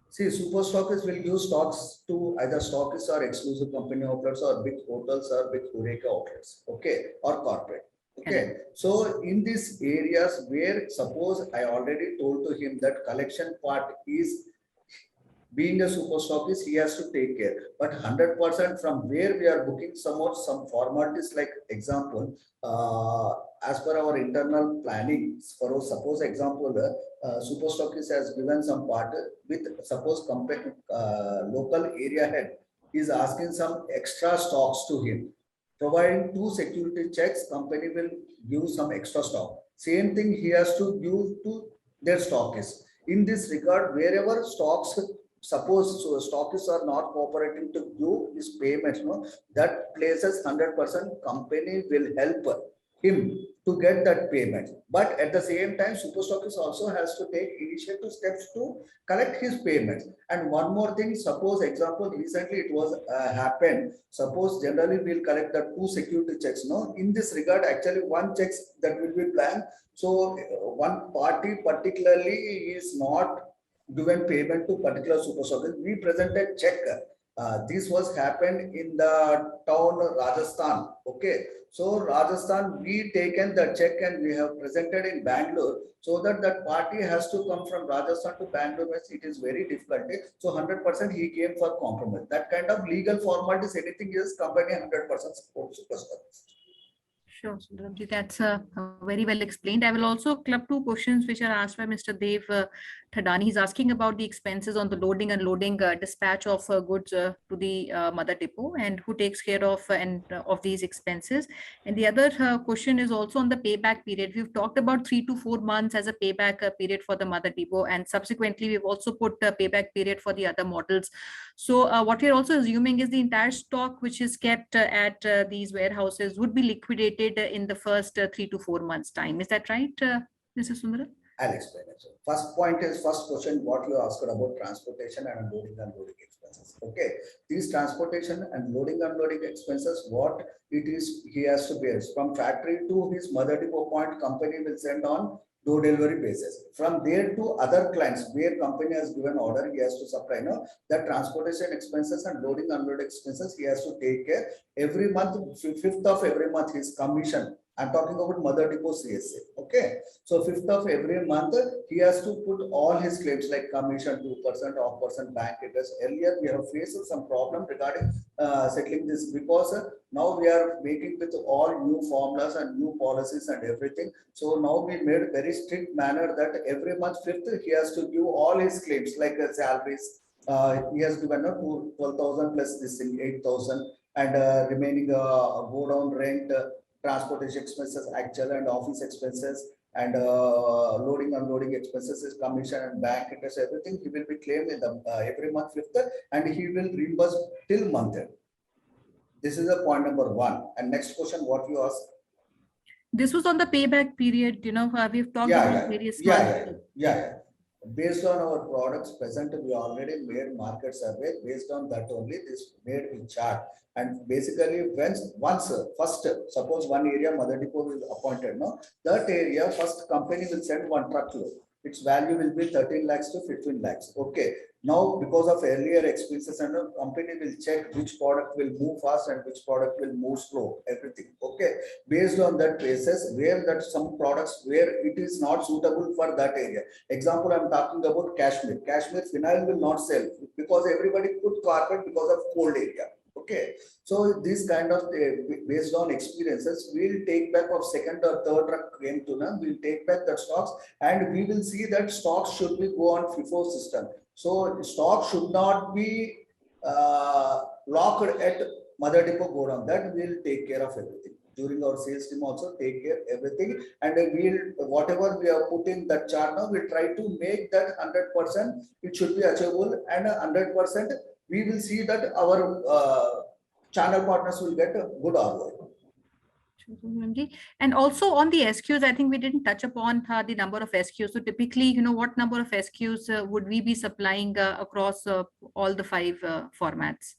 See, super stockists will give stocks to either stockists or exclusive company outlets or big hotels or big Horeca outlets, okay, or corporate. Okay, so in these areas where suppose I already told to him that collection part is being a super stockist, he has to take care. But 100% from where we are booking some formalities, like example, as per our internal planning, for suppose example, super stockist has given some part with suppose company local area head is asking some extra stocks to him. Providing 2 security checks, company will give some extra stock. Same thing he has to give to their stockists. In this regard, wherever stocks, suppose so stockists are not cooperating to do this payment, no, that places 100% company will help him to get that payment. But at the same time, super stockist also has to take initiative steps to collect his payments. And one more thing, suppose example, recently it was happened. Suppose generally we'll collect the 2 security checks. No, in this regard, actually one checks that will be planned. So one party particularly is not given payment to particular super stockist. We presented check. This was happened in the town Rajasthan. Okay, so Rajasthan, we taken the check and we have presented in Bangalore, so that that party has to come from Rajasthan to Bangalore. It is very difficult. So 100% he came for compromise. That kind of legal formalities, anything is company 100% support super stockist. Sure, Sundaramji, that's very well explained. I will also club 2 questions which are asked by Mr. Dev Thadani. He's asking about the expenses on the loading and unloading dispatch of goods to the mother depot, and who takes care of of these expenses. And the other question is also on the payback period. We've talked about 3 to 4 months as a payback period for the mother depot, and subsequently we've also put a payback period for the other models. So what we're also assuming is the entire stock which is kept at these warehouses would be liquidated in the first 3 to 4 months time. Is that right, Mr. Sundaram? I'll explain it. So first point is, first question, what you asked about transportation and loading and unloading expenses. Okay, these transportation and loading and unloading expenses, what it is, he has to bear from factory to his mother depot point, company will send on door delivery basis. From there to other clients where company has given order, he has to supply. No, that transportation expenses and loading and unloading expenses he has to take care every month. 5th of every month his commission. I'm talking about mother depot CSA. Okay, so 5th of every month he has to put all his claims like commission, 2%, off percent, bank interest. Earlier we have faced some problem regarding settling this, because now we are making with all new formulas and new policies and everything. So now we made very strict manner that every month 5th he has to give all his claims like salaries. He has given 12,000 plus this thing 8,000, and remaining go down rent, transportation expenses, actual and office expenses, and loading unloading expenses, is commission and bank interest, everything he will be claimed in the every month 5th, and he will reimburse till month end. This is a point number 1. And next question, what you asked? This was on the payback period. We've talked about various months. Yeah. Based on our products present, we already made market survey. Based on that only, this made a chart. And basically, once first, suppose one area mother depot is appointed, no, that area first company will send one truckload. Its value will be 13 lakhs to 15 lakhs. Okay. Now, because of earlier experiences, and the company will check which product will move fast and which product will move slow, everything. Okay. Based on that basis, where that some products where it is not suitable for that area. Example, I'm talking about Kashmir. Kashmir phenyl will not sell because everybody put carpet because of cold area. Okay, so this kind of based on experiences, we'll take back of second or third truck came to them. We'll take back that stocks, and we will see that stocks should be go on FIFO system. So stock should not be locked at mother depot go down. That will take care of everything. During our sales team also take care everything, and we'll whatever we have put in that chart now, we try to make that 100%. It should be achievable, and 100%. We will see that our channel partners will get a good ROI. And also on the SKUs, I think we didn't touch upon the number of SKUs. So typically, what number of SKUs would we be supplying across all the 5 formats?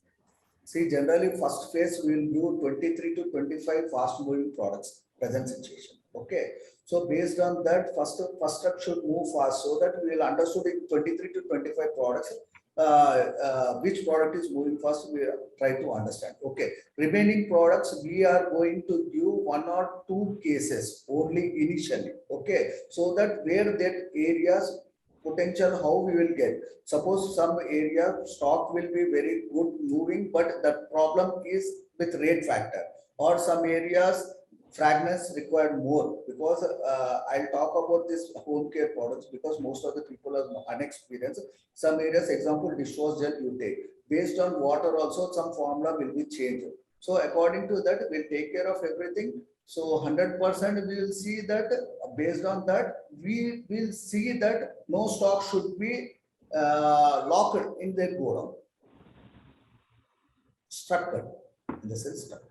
See, generally first phase we will do 23 to 25 fast moving products, present situation. Okay. So based on that, first truck should move fast, so that we will understand in 23 to 25 products. Which product is moving fast, we try to understand. Okay, remaining products we are going to give 1 or 2 cases only initially. Okay, so that where that areas potential, how we will get. Suppose some area stock will be very good moving, but the problem is with rate factor, or some areas fragrance required more, because I'll talk about this home care products because most of the people are unexperienced. Some areas, example, dishwash gel you take. Based on water also some formula will be changed. So according to that, we'll take care of everything. So 100% we will see that based on that, we will see that no stock should be locked in their go down. Structured, in the sense structured.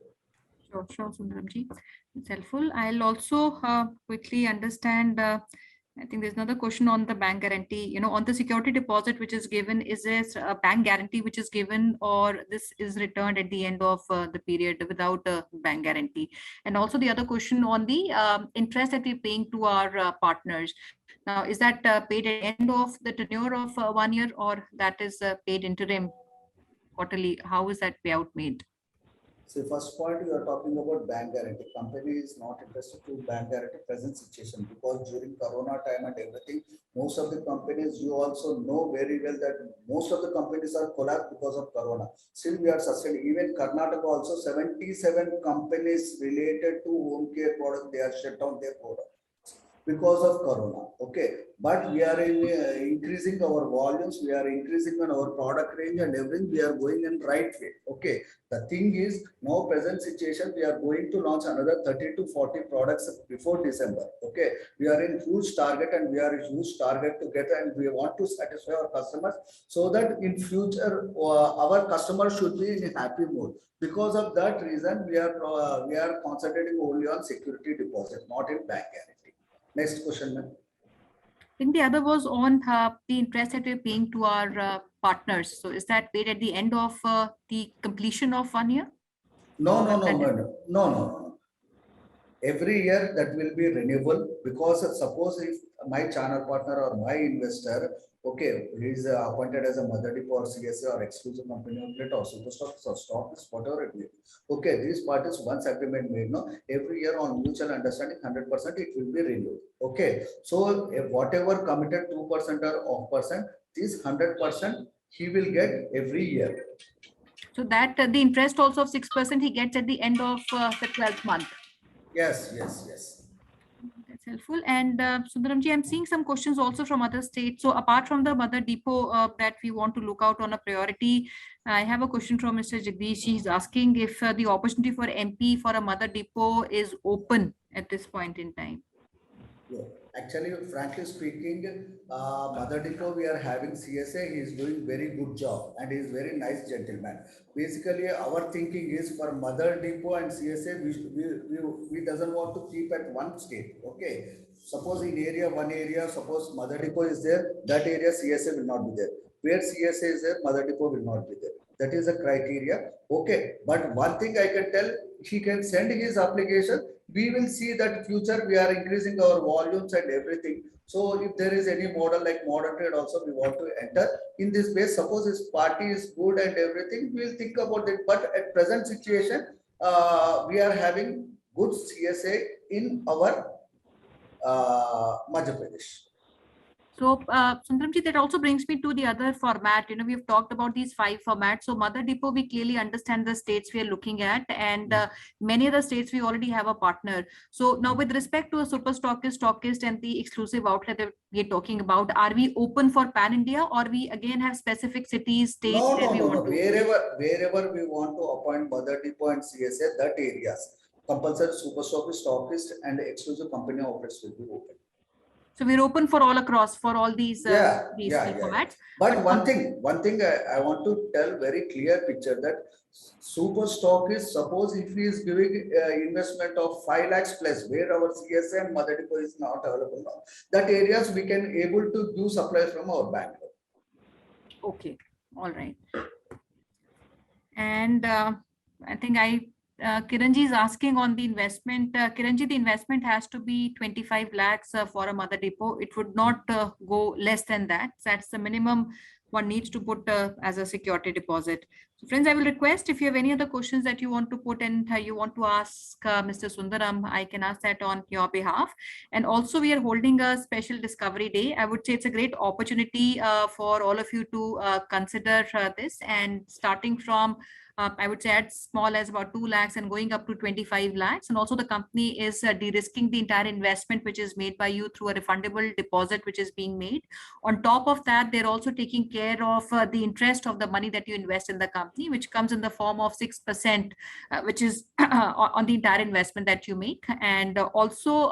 Sure, Sundaramji. It's helpful. I'll also quickly understand. I think there's another question on the bank guarantee. On the security deposit which is given, is this a bank guarantee which is given, or this is returned at the end of the period without a bank guarantee? And also the other question on the interest that we're paying to our partners. Now, is that paid at the end of the tenure of 1 year, or that is paid interim quarterly? How is that payout made? See, first point, you are talking about bank guarantee. Company is not interested to bank guarantee present situation because during Corona time and everything, most of the companies, you also know very well that most of the companies are collapsed because of Corona. Still, we are sustaining. Even Karnataka also, 77 companies related to home care product, they are shut down their product because of Corona. Okay, but we are increasing our volumes, we are increasing on our product range and everything, we are going in right way. Okay, the thing is now present situation, we are going to launch another 30 to 40 products before December. Okay, we are in huge target and we are a huge target to get, and we want to satisfy our customers so that in future our customers should be in a happy mood. Because of that reason, we are concentrating only on security deposit, not in bank guarantee. Next question, ma'am. I think the other was on the interest that we're paying to our partners. So is that paid at the end of the completion of 1 year? No, no. Every year that will be renewable, because suppose if my channel partner or my investor, okay, he is appointed as a mother depot or CSA or exclusive company outlet or superstock or stockist, whatever it is. Okay, these parties once agreement made, no, every year on mutual understanding 100% it will be renewed. Okay, so if whatever committed 2% or off percent, this 100% he will get every year. So that the interest also of 6% he gets at the end of the 12th month. Yes. That's helpful. And Sundaramji, I'm seeing some questions also from other states. So apart from the mother depot that we want to look out on a priority, I have a question from Mr. Jagdish. He's asking if the opportunity for MP for a mother depot is open at this point in time. Yeah. Actually, frankly speaking, Mother Depot, we are having CSA. He is doing very good job and he is very nice gentleman. Basically, our thinking is for Mother Depot and CSA, we doesn't want to keep at one state. Okay. Suppose in one area, suppose Mother Depot is there, that area CSA will not be there. Where CSA is there, Mother Depot will not be there. That is a criteria. Okay. But one thing I can tell, he can send his application. We will see that future we are increasing our volumes and everything. So if there is any model like modern trade also we want to enter in this space, suppose this party is good and everything, we will think about it. But at present situation, we are having good CSA in our Madhya Pradesh. So Sundaramji, that also brings me to the other format. We've talked about these 5 formats. So Mother Depot, we clearly understand the states we are looking at, and many other states we already have a partner. So now with respect to a super stockist and the exclusive outlet that we're talking about, are we open for pan India, or we again have specific cities, states? No. Wherever we want to appoint Mother Depot and CSA, that areas, compulsory super stockist and exclusive company outlets will be open. So we're open for all across, for all these formats. But one thing I want to tell very clear picture that super stock is, suppose if he is giving investment of 5 lakhs plus, where our CSA and Mother Depot is not available now, that areas we can able to do supplies from our bank. Okay, all right. And I think Kiranji is asking on the investment. Kiranji, the investment has to be 25 lakhs for a Mother Depot. It would not go less than that. That's the minimum one needs to put as a security deposit. So friends, I will request if you have any other questions that you want to put and you want to ask Mr. Sundaram, I can ask that on your behalf. And also we are holding a special discovery day. I would say it's a great opportunity for all of you to consider this, and starting from I would say as small as about 2 lakhs and going up to 25 lakhs. And also the company is de-risking the entire investment which is made by you through a refundable deposit which is being made. On top of that, they're also taking care of the interest of the money that you invest in the company. company, which comes in the form of 6%, which is on the entire investment that you make. And also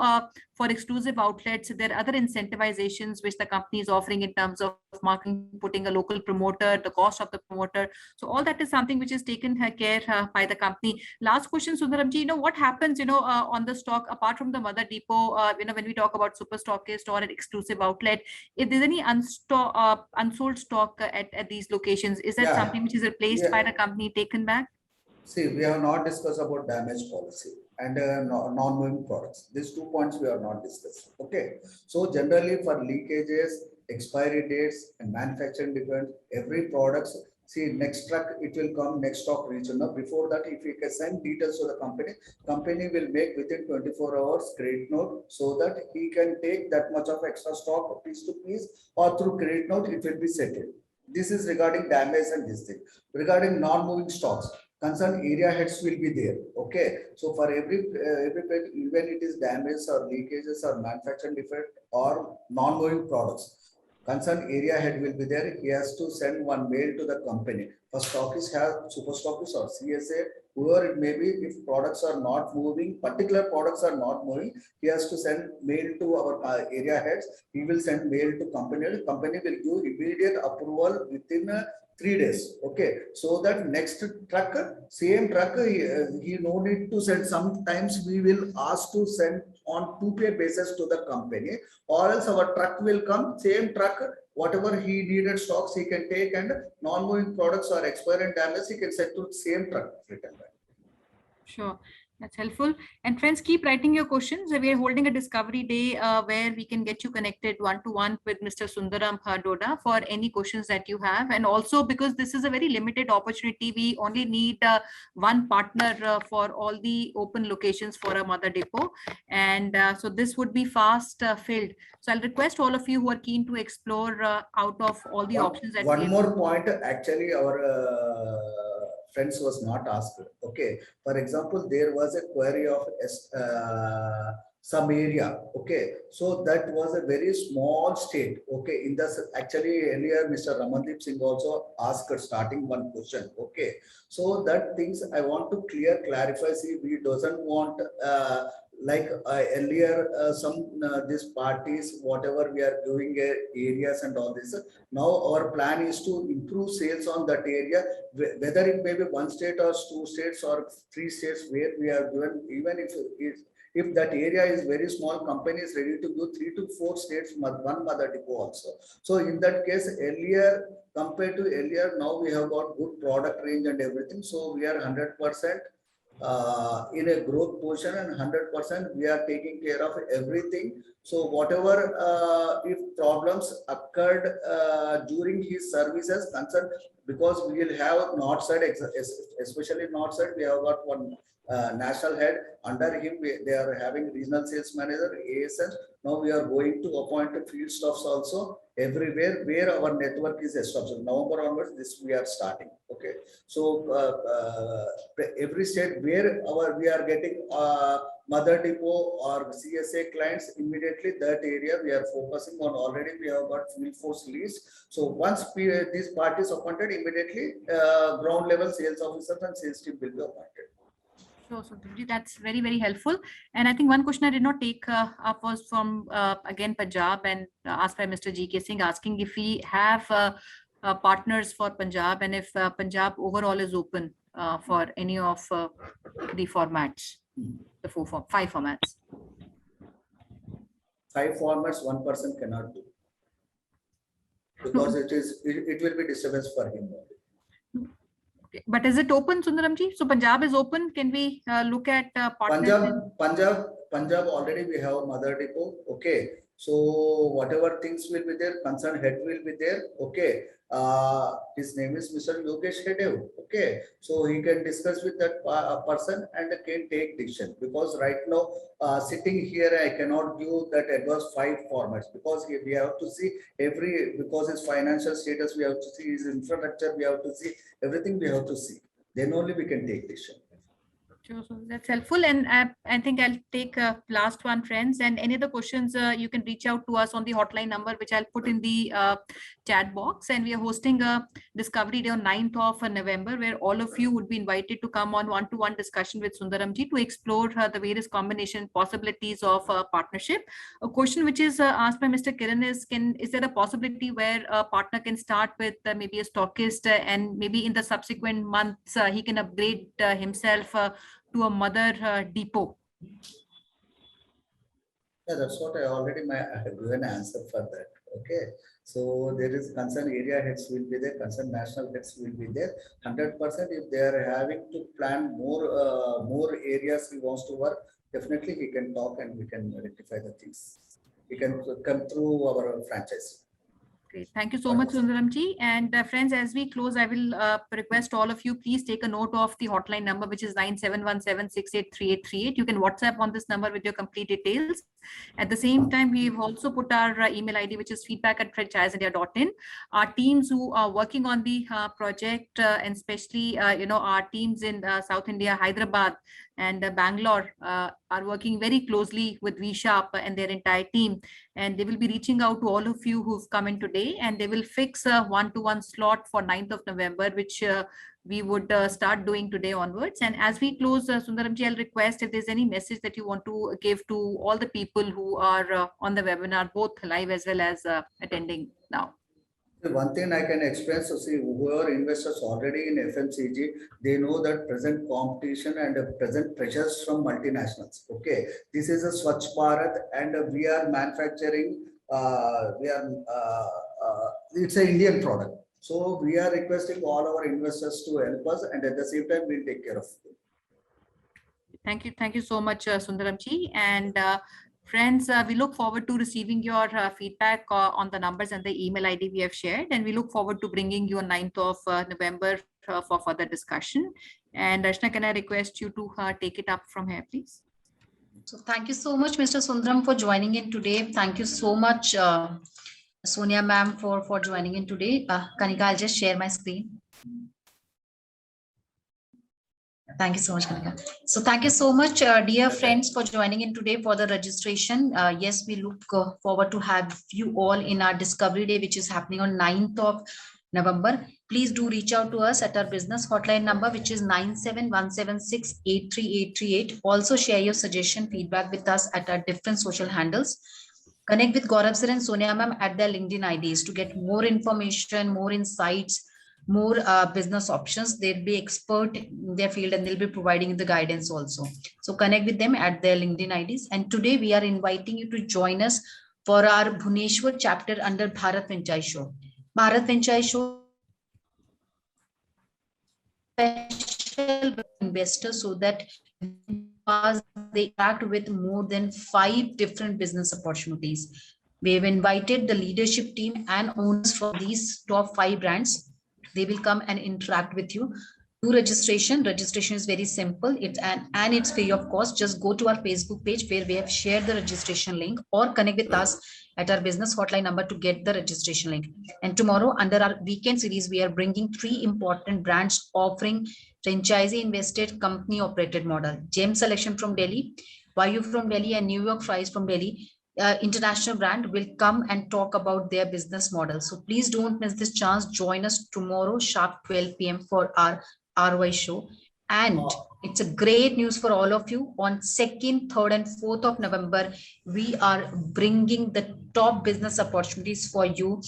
for exclusive outlets, there are other incentivizations which the company is offering in terms of marketing, putting a local promoter, the cost of the promoter. So all that is something which is taken care by the company. Last question, Sundaramji, what happens, on the stock, apart from the mother depot, when we talk about super stockist or an exclusive outlet, if there's any unsold stock at these locations, is that Yeah. something which is replaced by Yeah. the company, taken back? See, we have not discussed about damage policy and non-moving products. These 2 points we have not discussed. Okay. So generally for leakages, expiry dates and manufacturing defects, every product, see next truck, it will come, next stock reach. Now before that, if you can send details to the company will make within 24 hours credit note so that he can take that much of extra stock piece to piece, or through credit note, it will be settled. This is regarding damage and this thing. Regarding non-moving stocks, concerned area heads will be there. Okay, so for every even it is damage or leakages or manufacturing defect or non-moving products, concerned area head will be there. He has to send one mail to the company. For stockists have super stockists or CSA, whoever it may be, if products are not moving, particular products are not moving, he has to send mail to our area heads. He will send mail to company. The company will give immediate approval within 3 days. Okay, so that next truck, same truck, he no need to send. Sometimes we will ask to send on 2-pay basis to the company, or else our truck will come, same truck, whatever he needed stocks he can take, and non-moving products or expired and damage he can send to the same truck return back. Sure. That's helpful. And friends, keep writing your questions. We are holding a discovery day where we can get you connected one-to-one with Mr. Sundaram Doda for any questions that you have. And also because this is a very limited opportunity, we only need one partner for all the open locations for a mother depot. And so this would be fast filled. So I'll request all of you who are keen to explore out of all the options that one more point, actually our friends was not asked. Okay, for example, there was a query of some area. Okay, so that was a very small state. Okay, in this actually earlier Mr. Ramandeep Singh also asked starting one question. Okay, so that things I want to clarify. See, we doesn't want like earlier these parties, whatever we are doing areas and all this. Now our plan is to improve sales on that area, whether it may be 1 state or 2 states or 3 states where we are given. Even if that area is very small, company is ready to do 3 to 4 states, one mother depot also. So in that case, earlier compared to earlier, now we have got good product range and everything. So we are 100% in a growth position, and 100% we are taking care of everything. So whatever if problems occurred during his services concerned, because we will have north side, especially north side, we have got one national head. Under him they are having regional sales manager, ASN. Now we are going to appoint field staffs also everywhere where our network is established. November onwards, this we are starting. Okay, so every state where we are getting mother depot or CSA clients, immediately that area we are focusing on. Already we have got field force leads. So once this part is appointed, immediately ground level sales officers and sales team will be appointed. Sure, so that's very, very helpful. And I think one question I did not take up was from, again, Punjab, and asked by Mr. GK Singh, asking if we have partners for Punjab, and if Punjab overall is open for any of the formats, the 5 formats. 5 formats, one person cannot do, because it will be disturbance for him. Okay. But is it open, Sundaramji? So Punjab is open. Can we look at partners? Punjab already we have mother depot. Okay, so whatever things will be there, concerned head will be there. Okay, his name is Mr. Yogesh Hedev. Okay, so he can discuss with that person and can take decision, because right now sitting here I cannot give that adverse 5 formats, because we have to see because his financial status we have to see, his infrastructure we have to see, everything we have to see, then only we can take decision. Sure, so that's helpful. And I think I'll take last one, friends. And any other questions, you can reach out to us on the hotline number, which I'll put in the chat box. And we are hosting a Discovery Day on 9th of November, where all of you would be invited to come on one-to-one discussion with Sundaramji to explore the various combination possibilities of partnership. A question which is asked by Mr. Kiran is there a possibility where a partner can start with maybe a stockist and maybe in the subsequent months he can upgrade himself to a mother depot? Yeah, that's what I already I have given answer for that. Okay. So there is concerned area heads will be there, concerned national heads will be there. 100% if they are having to plan more areas he wants to work, definitely he can talk and we can rectify the things. He can come through our franchise. Great. Thank you so much, Sundaramji. And friends, as we close, I will request all of you, please take a note of the hotline number, which is 9717683838. You can WhatsApp on this number with your complete details. At the same time, we've also put our email ID, which is feedback@franchiseindia.in. Our teams who are working on the project, and especially, our teams in South India, Hyderabad, and Bangalore are working very closely with V-Sharp and their entire team. And they will be reaching out to all of you who've come in today, and they will fix a one-to-one slot for 9th of November, which we would start doing today onwards. And as we close, Sundaramji, I'll request if there's any message that you want to give to all the people who are on the webinar, both live as well as attending now. One thing I can explain, so see, whoever investors already in FMCG, they know that present competition and present pressures from multinationals. Okay, this is a Swachh Bharat, and we are manufacturing. It's an Indian product, so we are requesting all our investors to help us, and at the same time, we'll take care of it. Thank you so much, Sundaramji. And friends, we look forward to receiving your feedback on the numbers and the email ID we have shared. And we look forward to bringing you on 9th of November for further discussion. And Archana, can I request you to take it up from here, please? So thank you so much, Mr. Sundaram, for joining in today. Thank you so much, Sonia ma'am, for joining in today. Kanika, I'll just share my screen. Thank you so much, Kanika. So thank you so much, dear friends, for joining in today for the registration. Yes, we look forward to have you all in our Discovery Day, which is happening on 9th of November. Please do reach out to us at our business hotline number, which is 9717683838. Also share your suggestion, feedback with us at our different social handles. Connect with Gaurav sir and Sonia ma'am at their LinkedIn IDs to get more information, more insights, more business options. They'll be expert in their field and they'll be providing the guidance also. So connect with them at their LinkedIn IDs. And today we are inviting you to join us for our Bhubaneswar chapter under Bharat Franchise Show. Bharat Franchise Show special investors so that they interact with more than 5 different business opportunities. We have invited the leadership team and owners from these top 5 brands. They will come and interact with you. Do registration. Registration is very simple. And it's free of cost. Just go to our Facebook page where we have shared the registration link, or connect with us at our business hotline number to get the registration link. And tomorrow under our weekend series, we are bringing 3 important brands offering franchisee invested company operated model. Gem Selection from Delhi, Vayu from Delhi, and New York Fries from Delhi. International brand will come and talk about their business model. So please don't miss this chance. Join us tomorrow sharp 12 p.m. for our ROI show. And it's a great news for all of you. On 2nd, 3rd, and 4th of November, we are bringing the top business opportunities for you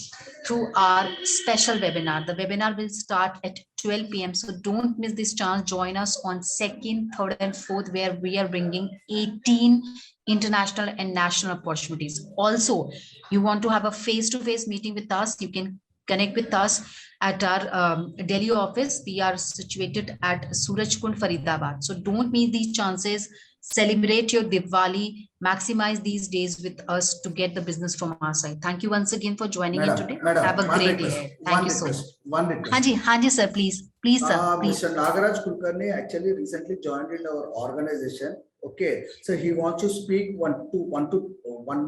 through our special webinar. The webinar will start at 12 p.m. So don't miss this chance. Join us on 2nd, 3rd, and 4th, where we are bringing 18 international and national opportunities. Also, you want to have a face-to-face meeting with us, you can connect with us at our Delhi office. We are situated at Surajkund, Faridabad. So don't miss these chances. Celebrate your Diwali. Maximize these days with us to get the business from our side. Thank you once again for joining in today. Have a great day. Thank you so much. One request. Hanji, sir, please, sir. Please. Mr. Nagaraj Kulkarni actually recently joined in our organization. Okay, so he wants to speak 1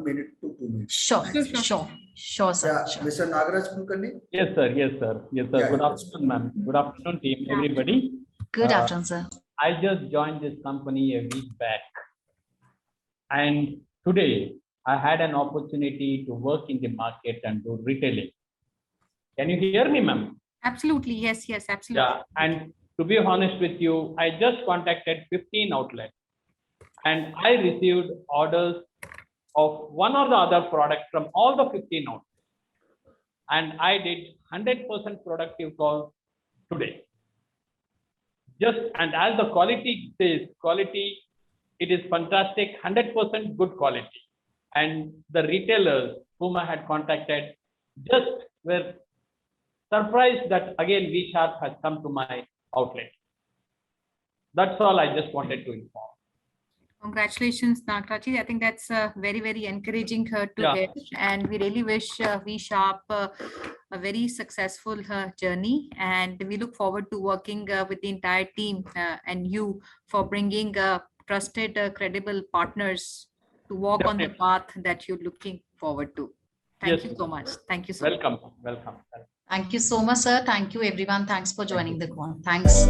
minute to 2 minutes. Sure, sir. Yeah, Sure. Mr. Nagaraj Kulkarni. Yes, sir. Yeah, Good afternoon, ma'am. Good afternoon, team, everybody. Good afternoon, sir. I just joined this company a week back. And today I had an opportunity to work in the market and do retailing. Can you hear me, ma'am? Absolutely. Yes, yes, absolutely. Yeah. And to be honest with you, I just contacted 15 outlets and I received orders of one or the other product from all the 15 outlets. And I did 100% productive calls today. And as the quality says, quality, it is fantastic, 100% good quality. And the retailers whom I had contacted just were surprised that again V-Sharp has come to my outlet. That's all I just wanted to inform. Congratulations, Nagraji. I think that's very, very encouraging to Yeah. hear. And we really wish V-Sharp a very successful journey. And we look forward to working with the entire team and you for bringing trusted, credible partners to walk on the Definitely. path that you're looking forward to. Thank Yes. you so much. Thank you so much. Welcome. Thank you so much, sir. Thank you, everyone. Thanks for joining the call. Thanks.